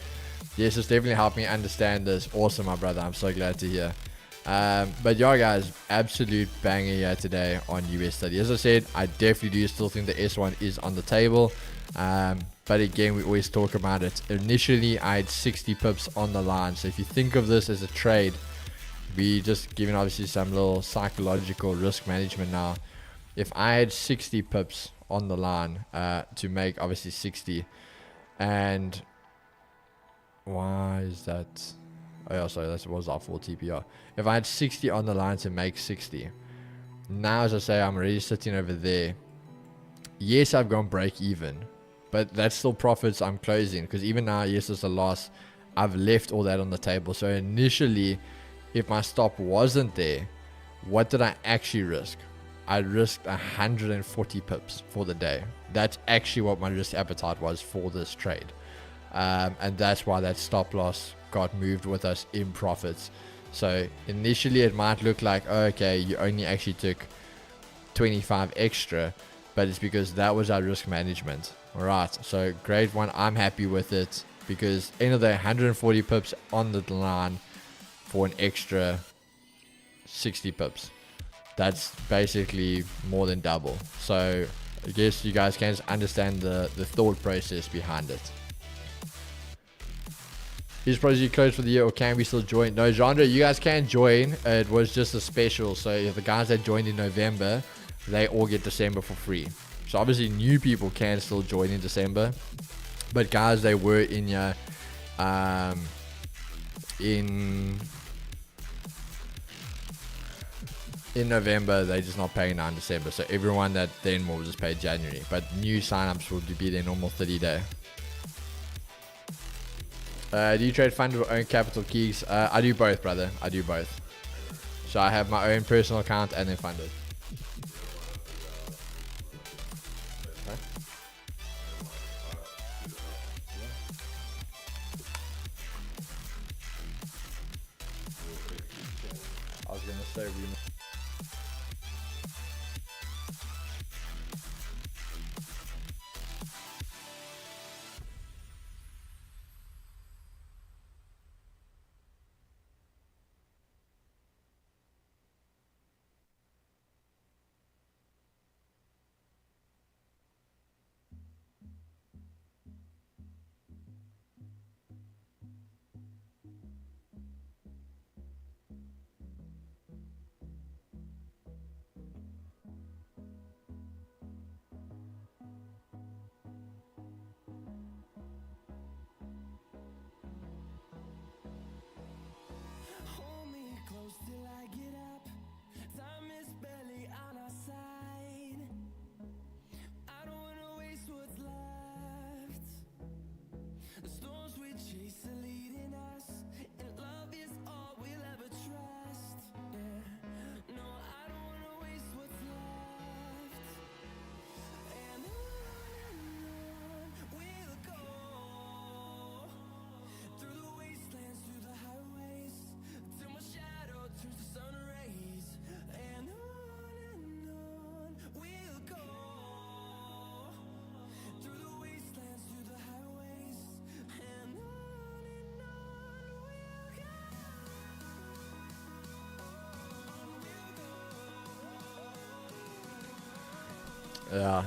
Speaker 3: Yes, it's definitely helped me understand this. Awesome, my brother. I'm so glad to hear. But yeah, guys, absolute banger here today on US30. As I said, I definitely do still think the S1 is on the table. But again, we always talk about it. Initially, I had 60 pips on the line. So if you think of this as a trade, we just giving obviously some little psychological risk management now. If I had 60 pips on the line to make obviously 60, and why is that? Oh yeah, sorry, that was our full TPR. If I had 60 on the line to make 60, now as I say, I'm already sitting over there. Yes, I've gone break even, but that's still profits I'm closing, because even now, yes, it's a loss. I've left all that on the table. So initially, if my stop wasn't there, what did I actually risk? I risked 140 pips for the day. That's actually what my risk appetite was for this trade. And that's why that stop loss got moved with us in profits. So initially it might look like, oh, okay, you only actually took 25 extra, but it's because that was our risk management. All right, so great one. I'm happy with it because end of the day, 140 pips on the line for an extra 60 pips. That's basically more than double. So I guess you guys can understand the thought process behind it. Is Project closed for the year, or can we still join? No, Genre, you guys can join. It was just a special. So if the guys that joined in November, they all get December for free. So obviously new people can still join in December. But guys, they were in your in November, they're just not paying now in December. So everyone that then will just pay January. But new signups will be their normal 30-day. Do you trade fund or own capital keys? I do both, brother. I do both. So I have my own personal account and then funded. I was gonna say we.
Speaker 2: Hold me close till I get up. Time is barely on our side. I don't wanna waste what's left. The storms we chase are leading us, and love is all we'll ever trust. Yeah. No, I don't wanna waste what's left. And on we'll go, through the wastelands, through the highways, till my shadow turns to sun rays. And on we'll go, through the wastelands, through the highways. And on we'll go.
Speaker 3: Yeah.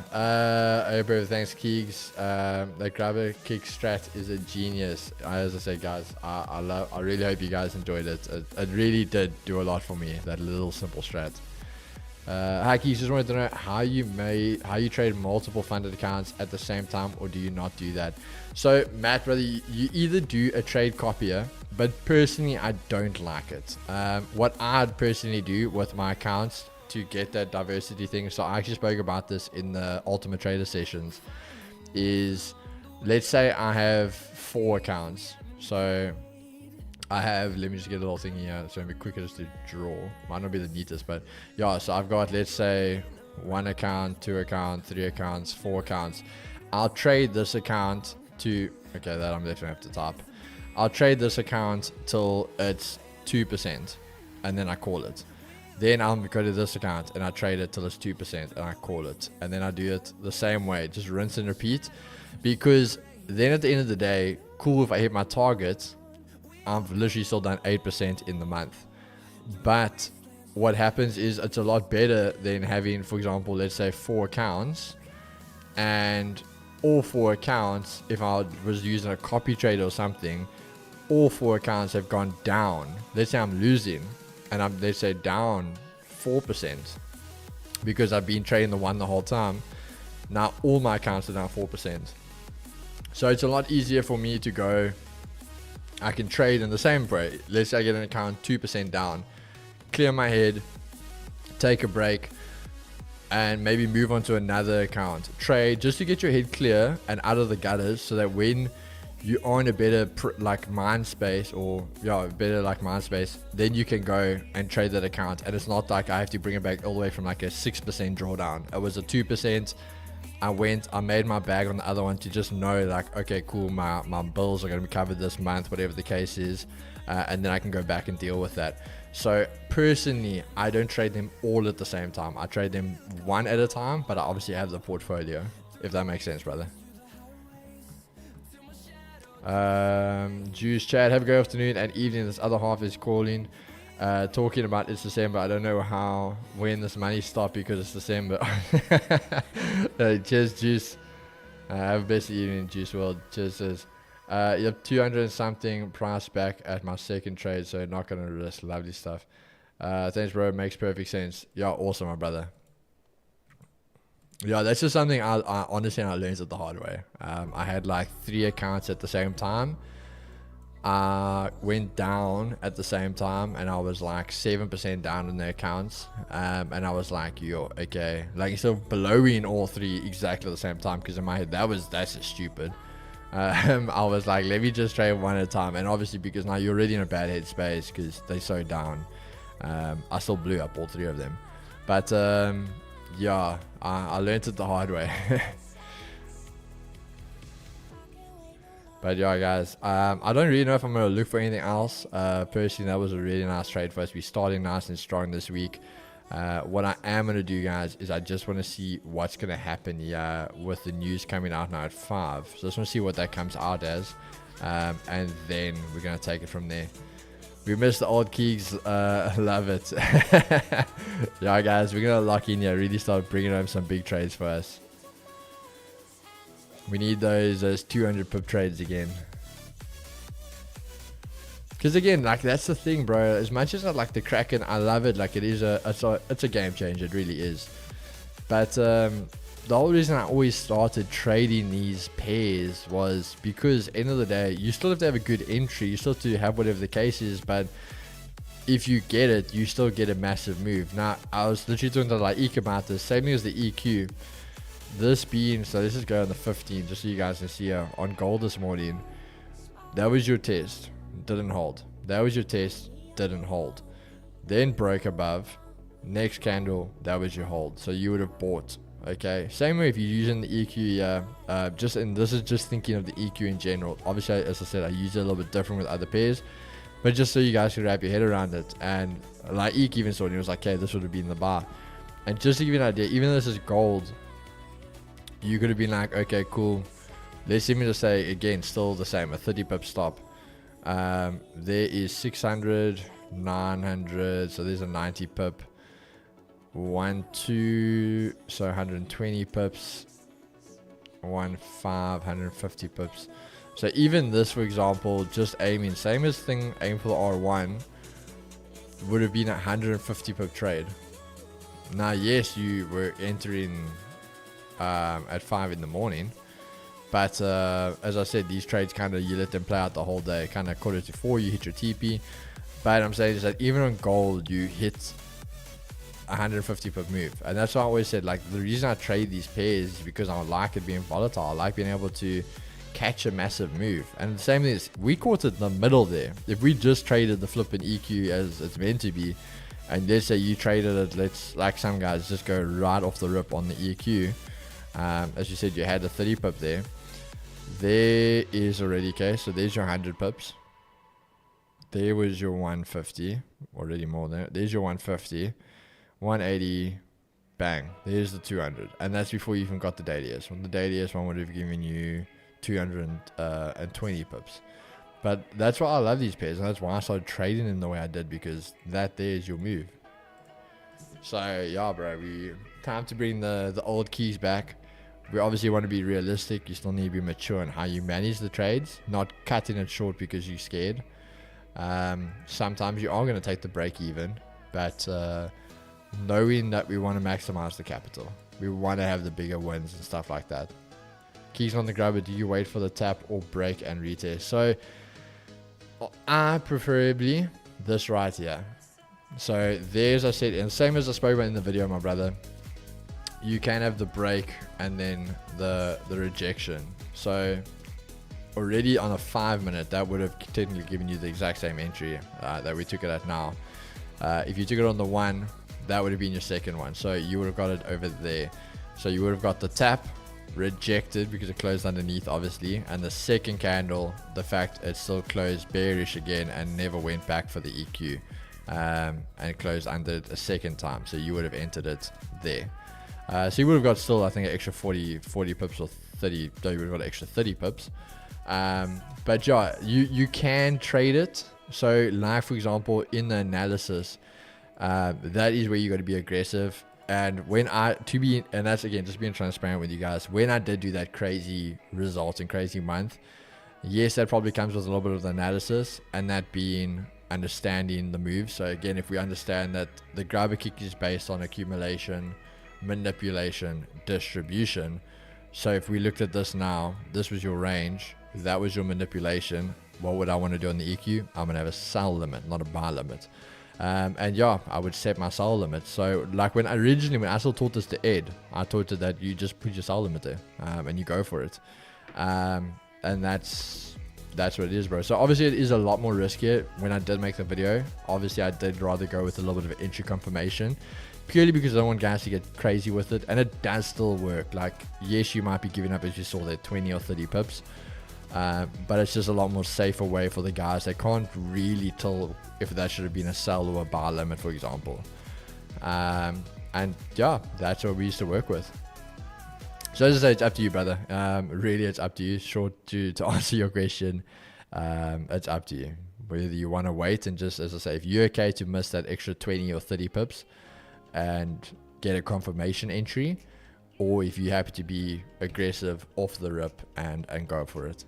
Speaker 3: Hey bro, thanks Keegs. That grabber kick strat is a genius. As I say, guys, I really hope you guys enjoyed it. It really did do a lot for me. That little simple strat. Hi Keegs, just wanted to know how you trade multiple funded accounts at the same time, or do you not do that? So Matt, brother, you either do a trade copier, but personally I don't like it. What I'd personally do with my accounts to get that diversity thing, so I actually spoke about this in the Ultimate Trader sessions, is let's say I have 4 accounts. So I have, let me just get a little thing here so it'll be quicker just to draw. Might not be the neatest, but yeah, so I've got, let's say, 1 account, 2 accounts, 3 accounts, 4 accounts. I'll trade this account to, okay, that I'm definitely have to type. I'll trade this account till it's 2% and then I call it. Then I'll go to this account and I trade it till it's 2% and I call it. And then I do it the same way, just rinse and repeat. Because then at the end of the day, cool, if I hit my target, I've literally still done 8% in the month. But what happens is it's a lot better than having, for example, let's say 4 accounts, and all 4 accounts, if I was using a copy trade or something, all 4 accounts have gone down. Let's say I'm losing and I'm, let's say, down 4% because I've been trading the one the whole time. Now all my accounts are down 4%. So it's a lot easier for me to go, I can trade in the same way. Let's say I get an account 2% down, clear my head, take a break, and maybe move on to another account. Trade just to get your head clear and out of the gutters, so that when you are in a better mind space, or mind space, then you can go and trade that account. And it's not like I have to bring it back all the way from like a 6% drawdown. It was a 2%. I made my bag on the other one to just know, like, okay, cool, my bills are going to be covered this month, whatever the case is, and then I can go back and deal with that. So personally, I don't trade them all at the same time. I trade them one at a time, but I obviously have the portfolio, if that makes sense, brother. Juice chat, have a good afternoon and evening. This other half is calling, talking about it's December. I don't know when this money stopped because it's December. Cheers, Juice. Have a best evening, Juice World. Cheers, says. You have 200 and something price back at my second trade, so not gonna risk. Lovely stuff. Thanks, bro. Makes perfect sense. Yeah, awesome, my brother. Yeah, that's just something I honestly I learned it the hard way. I had like 3 accounts at the same time, I went down at the same time, and I was like 7% down in the accounts, and I was like, yo, okay, like instead of blowing all three exactly at the same time, because in my head that's just stupid. I was like, let me just trade one at a time, and obviously because now you're already in a bad headspace because they're so down, I still blew up all three of them. But yeah, I learned it the hard way. But yeah, guys, I don't really know if I'm going to look for anything else. Personally, that was a really nice trade for us. We're starting nice and strong this week. What I am going to do, guys, is I just want to see what's going to happen here with the news coming out now at 5. So I just want to see what that comes out as. And then we're going to take it from there. We missed the old keys. Love it. Yeah, guys, we're going to lock in here. Really start bringing home some big trades for us. We need those 200 pip trades again. Because again, like that's the thing, bro. As much as I like the Kraken, I love it. Like it's a game changer. It really is. But the whole reason I always started trading these pairs was because end of the day, you still have to have a good entry. You still have to have whatever the case is. But if you get it, you still get a massive move. Now, I was literally talking to like EQ about this. Same thing as the EQ. This being, so let's just go on the 15, just so you guys can see on gold this morning. That was your test, didn't hold. That was your test, didn't hold. Then broke above. Next candle, that was your hold. So you would have bought. Okay. Same way if you're using the EQ, and this is just thinking of the EQ in general. Obviously, as I said, I use it a little bit different with other pairs, but just so you guys can wrap your head around it. And like EQ even saw it, he was like, okay, this would have been the bar. And just to give you an idea, even though this is gold, you could have been like, okay, cool. Let's even just say, again, still the same, a 30 pip stop. There is 600, 900, so there's a 90 pip. 1, 2, so 120 pips. 1, 5, 150 pips. So even this, for example, just aiming, same as thing, aim for the R1, would have been a 150 pip trade. Now, yes, you were entering at 5 in the morning, but as I said, these trades kind of, you let them play out the whole day. Kind of 3:45, you hit your TP. But I'm saying is that even on gold, you hit 150 pip move, and that's why I always said, like, the reason I trade these pairs is because I like it being volatile. I like being able to catch a massive move. And the same thing is, we caught it in the middle there. If we just traded the flipping EQ as it's meant to be, and let's say you traded it, let's, like some guys just go right off the rip on the EQ. As you said, you had a 30 pip there. There is already, okay, so there's your 100 pips. There was your 150, already more than it. There's your 150, 180, bang, there's the 200. And that's before you even got the daily S. The daily S one would have given you 220 pips. But that's why I love these pairs, and that's why I started trading them the way I did, because that there is your move. So yeah, bro, time to bring the old keys back. We obviously want to be realistic. You still need to be mature in how you manage the trades, not cutting it short because you're scared. Sometimes you are going to take the break even, but knowing that we want to maximize the capital, we want to have the bigger wins and stuff like that. Keys on the grabber, do you wait for the tap or break and retest? So I preferably this right here. So there's, I said, and same as I spoke about in the video, my brother, you can have the break and then the rejection. So already on a 5 minute, that would have technically given you the exact same entry that we took it at now. If you took it on the 1, that would have been your second one. So you would have got it over there. So you would have got the tap, rejected because it closed underneath, obviously, and the second candle, the fact it still closed bearish again and never went back for the EQ, and it closed under it a second time. So you would have entered it there. So you would have got still, I think, an extra 40 pips or 30. No, you would have got an extra 30 pips. But yeah, you can trade it. So like, for example, in the analysis, that is where you got to be aggressive. And when and that's again just being transparent with you guys, when I did do that crazy result and crazy month, yes, that probably comes with a little bit of the analysis, and that being understanding the moves. So again, if we understand that the grabber kick is based on accumulation, manipulation, distribution. So if we looked at this now, this was your range, that was your manipulation, what would I want to do on the EQ? I'm going to have a sell limit, not a buy limit. And yeah, I would set my sell limit. So like when I still taught this to Ed, I taught it that you just put your sell limit there, and you go for it. And that's what it is, bro. So obviously it is a lot more riskier. When I did make the video, obviously I did rather go with a little bit of entry confirmation, purely because I don't want guys to get crazy with it. And it does still work. Like, yes, you might be giving up, as you saw there, 20 or 30 pips. But it's just a lot more safer way for the guys that can't really tell if that should have been a sell or a buy limit, for example. And yeah, that's what we used to work with. So as I say, it's up to you, brother. Really, it's up to you. Short to answer your question, it's up to you. Whether you want to wait and just, as I say, if you're okay to miss that extra 20 or 30 pips and get a confirmation entry, or if you're happy to be aggressive off the rip and go for it.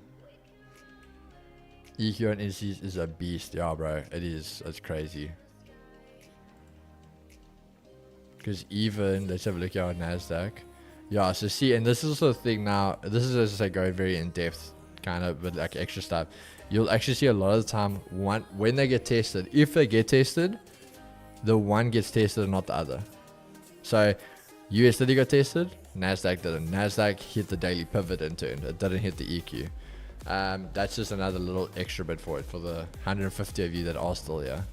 Speaker 3: EQ on indices is a beast. Yeah, bro, it is. It's crazy. Because even, let's have a look here on NASDAQ. Yeah, so see, and this is also the thing now, this is, as I say, going very in depth, kind of with like extra stuff. You'll actually see a lot of the time, when they get tested, if they get tested, the one gets tested and not the other. So USD got tested, NASDAQ didn't. NASDAQ hit the daily pivot and turned. It didn't hit the EQ. That's just another little extra bit for it, for the 150 of you that are still here.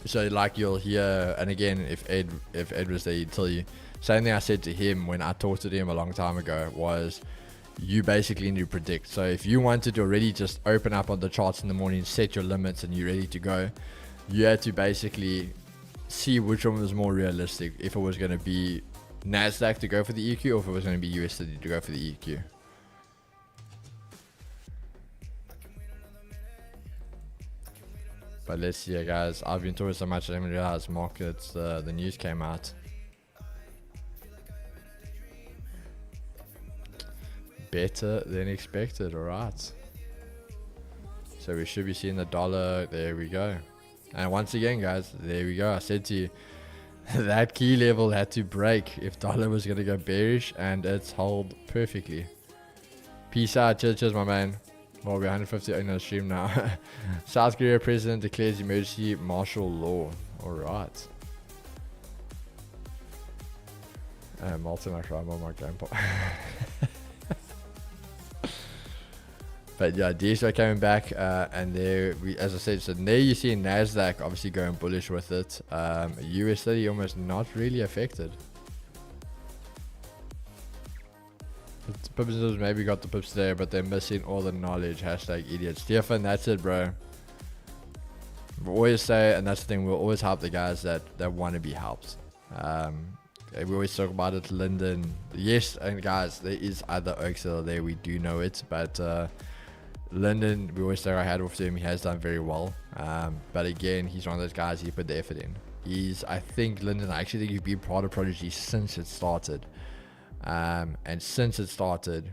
Speaker 3: So like you'll hear, and again, if Ed was there, he'd tell you, same thing I said to him when I talked to him a long time ago, was you basically need to predict. So if you wanted to already just open up on the charts in the morning, set your limits, and you're ready to go, you had to basically see which one was more realistic. If it was going to be NASDAQ to go for the EQ, or if it was going to be USD to go for the EQ. But let's see, guys. I've been talking so much I didn't realize markets, the news came out. Better than expected. Alright. So we should be seeing the dollar. There we go. And once again, guys, there we go. I said to you, that key level had to break if dollar was going to go bearish, and it's held perfectly. Peace out. Cheers, my man. Well, we're 150 in the stream now. South Korea president declares emergency martial law. Alright. Multinational on my grandpa. But yeah, DSO coming back, and there we, as I said, so there you see NASDAQ obviously going bullish with it. USD almost not really affected. Pips maybe got the pips there, but they're missing all the knowledge. Hashtag idiots. Stefan, that's it, bro. We always say, and that's the thing, we'll always help the guys that want to be helped. We always talk about it, Lyndon. Yes, and guys, there is other Oxel there, we do know it, but Lyndon, we always say our hat off to him. He has done very well, but again, he's one of those guys, he put the effort in. I think Lyndon, I actually think he's been part of Prodigy since it started. And since it started,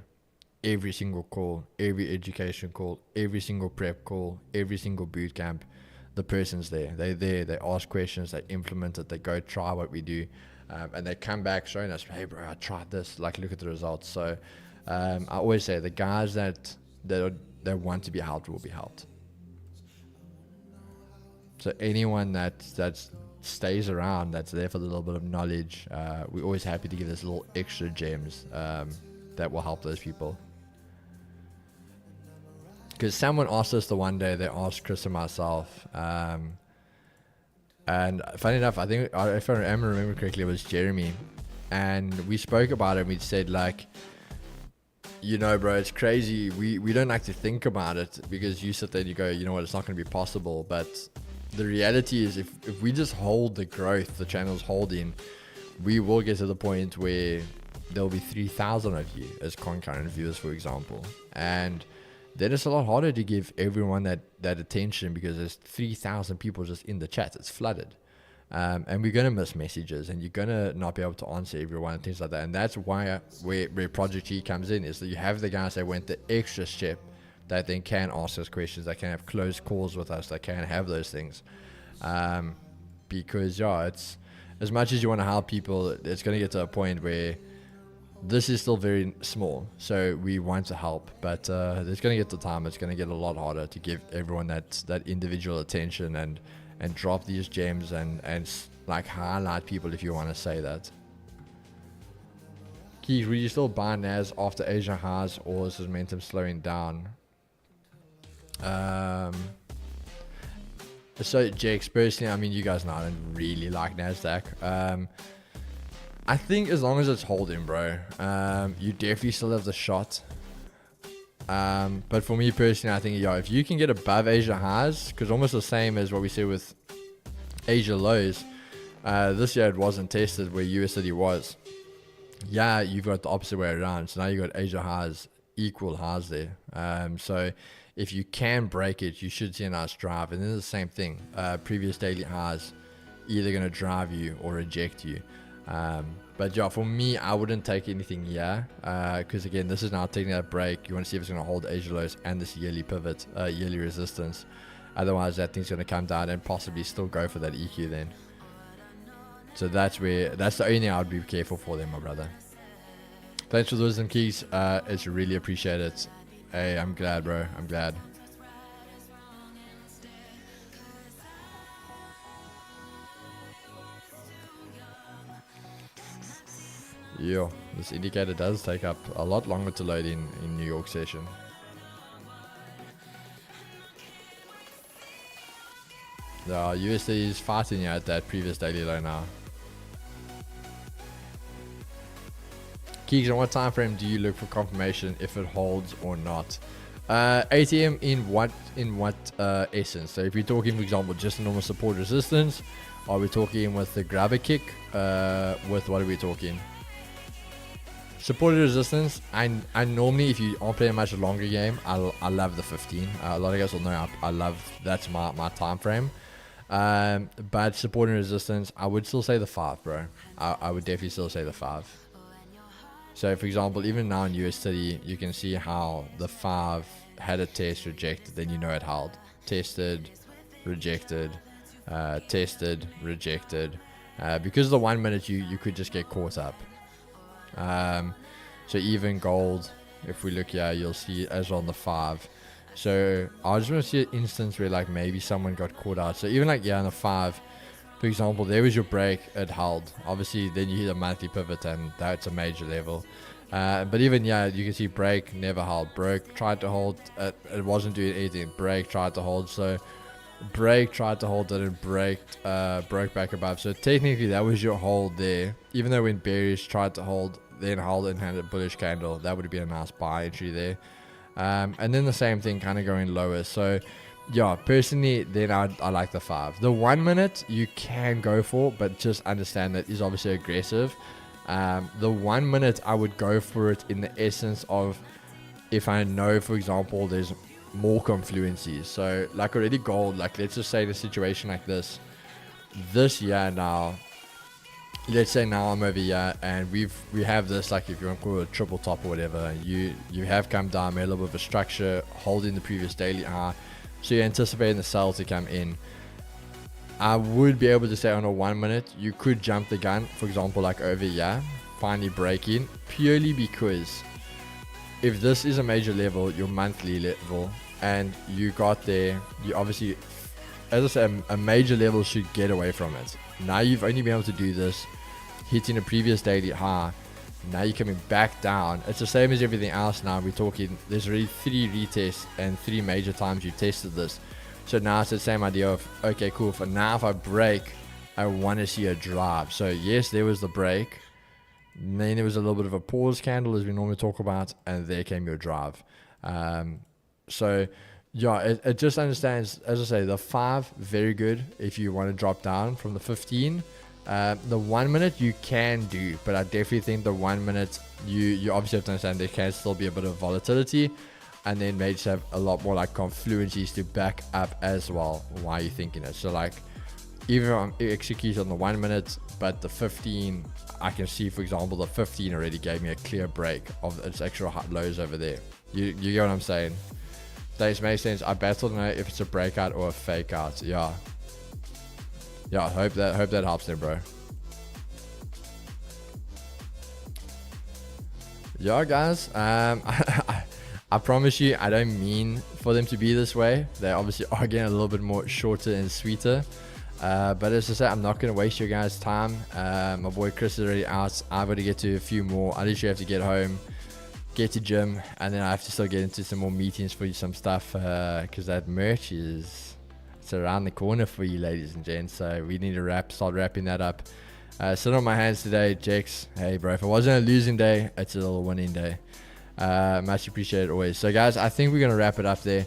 Speaker 3: every single call, every education call, every single prep call, every single boot camp, the person's there. They're there, they ask questions, they implement it, they go try what we do, and they come back showing us, hey bro, I tried this, like look at the results. So I always say the guys that want to be helped will be helped. So anyone that stays around, that's there for the little bit of knowledge, we're always happy to give this little extra gems that will help those people. Because someone asked us the one day, they asked Chris and myself, and funny enough, I think, if I remember correctly, it was Jeremy, and we spoke about it, and we said like, you know bro, it's crazy, we don't like to think about it, because you sit there and you go, you know what, it's not going to be possible. But the reality is, if we just hold the growth the channel's holding, we will get to the point where there'll be 3,000 of you as concurrent viewers, for example, and then it's a lot harder to give everyone that attention, because there's 3,000 people just in the chat. It's flooded, and we're gonna miss messages, and you're gonna not be able to answer everyone and things like that. And that's why where Project G comes in, is that you have the guys that went the extra step, that then can ask us questions, that can have close calls with us, that can have those things, because yeah, it's, as much as you want to help people, it's going to get to a point where this is still very small, so we want to help, but it's going to get the time. It's going to get a lot harder to give everyone that individual attention and drop these gems and like highlight people, if you want to say that. Keith, will you still buy NAS after Asia highs, or is momentum slowing down? So Jakes, personally, I mean, you guys know I don't really like NASDAQ. I think as long as it's holding, bro, you definitely still have the shot. But for me personally, I think, if you can get above Asia highs, because almost the same as what we said with Asia lows, this year it wasn't tested where USD was. Yeah, you've got the opposite way around. So now you've got Asia highs, equal highs there. So if you can break it, you should see a nice drive. And then the same thing, previous daily highs either going to drive you or reject you. But yeah, for me, I wouldn't take anything here, because again, this is now taking that break. You want to see if it's going to hold Asia lows and this yearly pivot, yearly resistance. Otherwise, that thing's going to come down and possibly still go for that EQ then. So that's the only thing I would be careful for them, my brother. Thanks for the wisdom, Keys. It's really appreciated. Hey, I'm glad, bro. I'm glad. Yo, this indicator does take up a lot longer to load in New York session. The USD is fighting at that previous daily low now. Keeks, on what time frame do you look for confirmation if it holds or not? ATM in what essence? So if you're talking, for example, just a normal support resistance, are we talking with the grabber kick? With what are we talking? Supported resistance, I normally, if you aren't playing much a longer game, I love the 15. A lot of guys will know I love, that's my time frame. But supporting resistance, I would still say the 5, bro. I would definitely still say the 5. So for example, even now in USD, you can see how the 5 had a test, rejected, then you know it held. Tested, rejected, tested, rejected. Because of the 1 minute, you could just get caught up. So even gold, if we look here, you'll see as on the 5. So I just want to see an instance where like maybe someone got caught out. So even like on the 5, for example, there was your break, it held. Obviously then you hit a monthly pivot and that's a major level. But even you can see break never held. Broke, tried to hold, it wasn't doing anything. Break, tried to hold. So break, tried to hold, didn't break, broke back above. So technically that was your hold there. Even though when bearish tried to hold, then held and had a bullish candle, that would have been a nice buy entry there. And then the same thing kind of going lower. So yeah, personally, then I like the 5. The 1 minute you can go for, but just understand that is obviously aggressive. The 1 minute I would go for it in the essence of if I know, for example, there's more confluencies. So like already gold, like let's just say in a situation like this year now, let's say now I'm over here and we have this, like if you want to call it a triple top or whatever, you have come down, made a little bit of a structure, holding the previous daily high, so you're anticipating the sell to come in. I would be able to say on a 1 minute you could jump the gun, for example like over here, finally break in, purely because if this is a major level, your monthly level, and you got there, you obviously, as I said, a major level should get away from it. Now you've only been able to do this hitting a previous daily high. Now you're coming back down. It's the same as everything else. Now we're talking, there's already 3 retests and 3 major times you tested this. So now it's the same idea of, okay, cool, for now if I break, I want to see a drive. So yes, there was the break, and then there was a little bit of a pause candle as we normally talk about, and there came your drive. So yeah, it just understands, as I say, the 5 very good if you want to drop down from the 15. The 1 minute you can do, but I definitely think the 1 minute you obviously have to understand there can still be a bit of volatility, and then maybe just have a lot more like confluencies to back up as well while you're thinking it. So like even on execute on the 1 minute, but the 15, I can see, for example, the 15 already gave me a clear break of its actual lows over there. You get what I'm saying? This makes sense. I battle to know if it's a breakout or a fake out. Yeah, I hope that helps there, bro. Yeah, guys. I promise you, I don't mean for them to be this way. They obviously are getting a little bit more shorter and sweeter. But as I say, I'm not going to waste your guys' time. My boy Chris is already out. I've got to get to a few more. I literally have to get home, get to gym, and then I have to still get into some more meetings for you, some stuff, because that merch it's around the corner for you, ladies and gents. So we need to start wrapping that up. Sit on my hands today, Jex. Hey, bro, if it wasn't a losing day, it's a little winning day. Much appreciated always. So guys, I think we're gonna wrap it up there.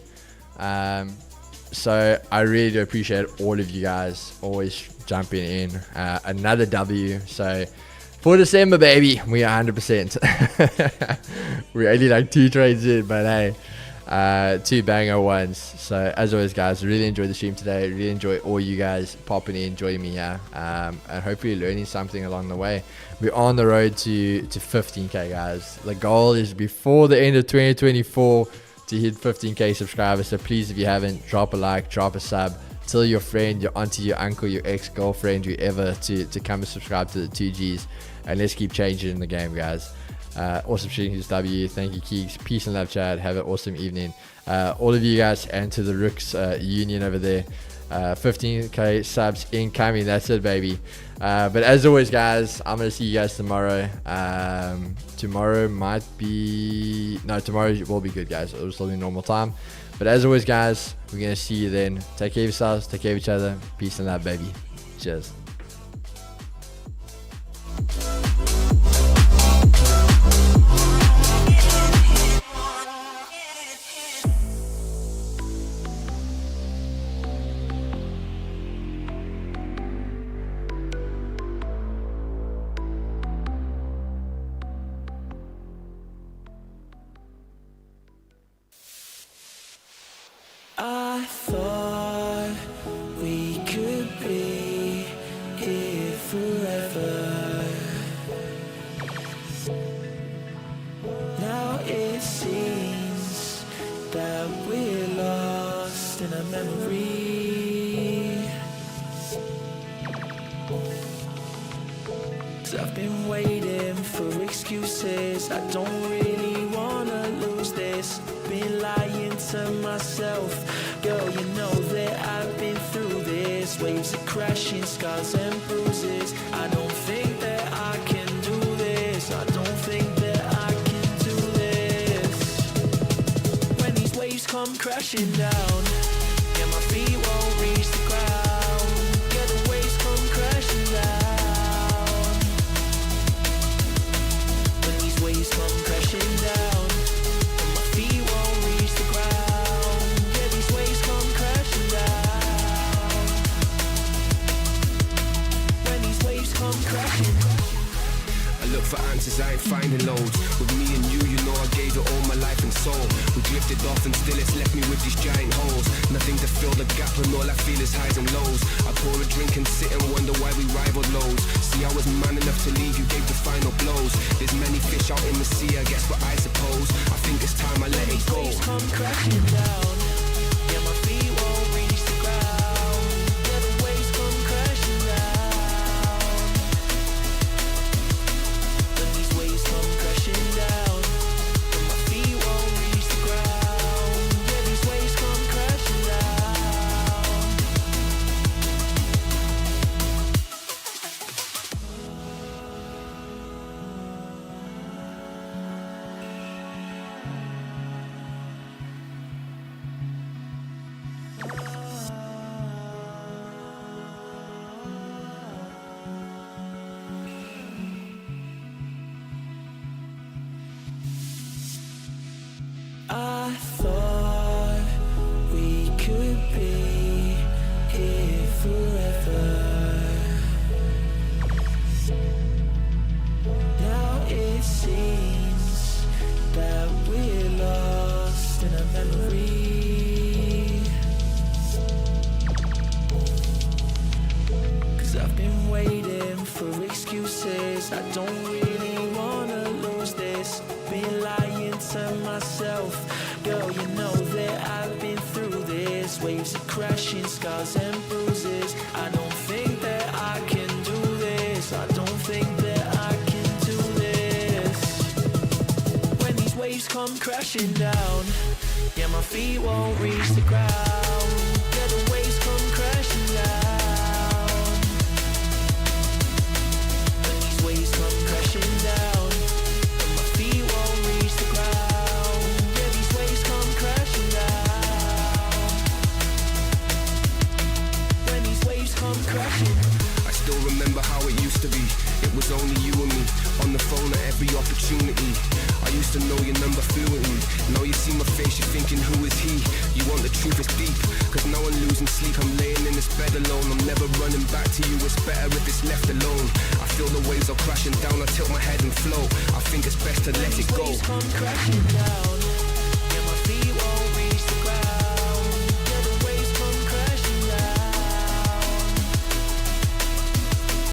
Speaker 3: So I really do appreciate all of you guys always jumping in. Another W. So for December, baby, we are 100%. We're only like 2 trades in, but hey, 2 banger ones. So as always, guys, really enjoyed the stream today. Really enjoy all you guys popping in, joining me here, and hopefully learning something along the way. We're on the road to 15k, guys. The goal is before the end of 2024 to hit 15k subscribers. So please, if you haven't, drop a like, drop a sub, tell your friend, your auntie, your uncle, your ex-girlfriend, whoever, to come and subscribe to the 2Gs, and let's keep changing the game, guys. Awesome shooting his W. Thank you, Keeks. Peace and love, Chad. Have an awesome evening. All of you guys, and to the Rooks Union over there. 15k subs incoming. That's it, baby. But as always, guys, I'm gonna see you guys tomorrow. Tomorrow might be tomorrow will be good, guys. It'll still be normal time. But as always, guys, we're gonna see you then. Take care of yourselves. Take care of each other. Peace and love, baby. Cheers.
Speaker 1: I thought we could be here forever. Now it seems that we're lost in a memory. 'Cause I've been waiting for excuses. I don't really wanna lose this. Been lying to myself. Girl, you know that I've been through this. Waves of crashing, scars and bruises. I don't think that I can do this. I don't think that I can do this. When these waves come crashing down, yeah, my feet won't reach the ground. Yeah, the waves come crashing down. When these waves come crashing down, and my feet won't reach the ground. Yeah, these waves come crashing down. When these waves come crashing.
Speaker 5: I look for answers, I ain't finding loads. With me and you know I gave it all my life and soul. We drifted off and still it's left me with these giant holes. Nothing to fill the gap and all I feel is highs and lows. I pour a drink and sit and wonder why we rivaled lows. See, I was man enough to leave, you gave the final blows. There's many fish out in the sea, I guess, but I suppose I think it's time I let it go.
Speaker 1: Waves come crashing down. Yeah, my feet won't reach the ground. Yeah, the waves come crashing down. When these waves come crashing down, and my feet won't reach the ground. Yeah, these waves come crashing down. I thought we could be here forever. Now it seems that we're lost in a memory. 'Cause I've been waiting for excuses. I don't really wanna lose this. Been lying to myself. Girl, you know that I've been through this. Waves of crashing, scars and bruises. I don't think that I can do this. I don't think that I can do this.
Speaker 6: come crashing down. Yeah, my feet won't reach the ground. Yeah, the waves come crashing down. When these waves come crashing down, and my feet won't reach the ground. Yeah, these waves come crashing down. When these waves come crashing.
Speaker 5: I still remember how it used to be. It was only you and me, on the phone at every opportunity. I used to know your number fluently. Now you see my face, you're thinking, who is he? You want the truth, it's deep. Cause now I'm losing sleep, I'm laying in this bed alone. I'm never running back to you, it's better if it's left alone. I feel the waves are crashing down, I tilt my head and flow. I think it's best to let it go.
Speaker 6: Waves come crashing down.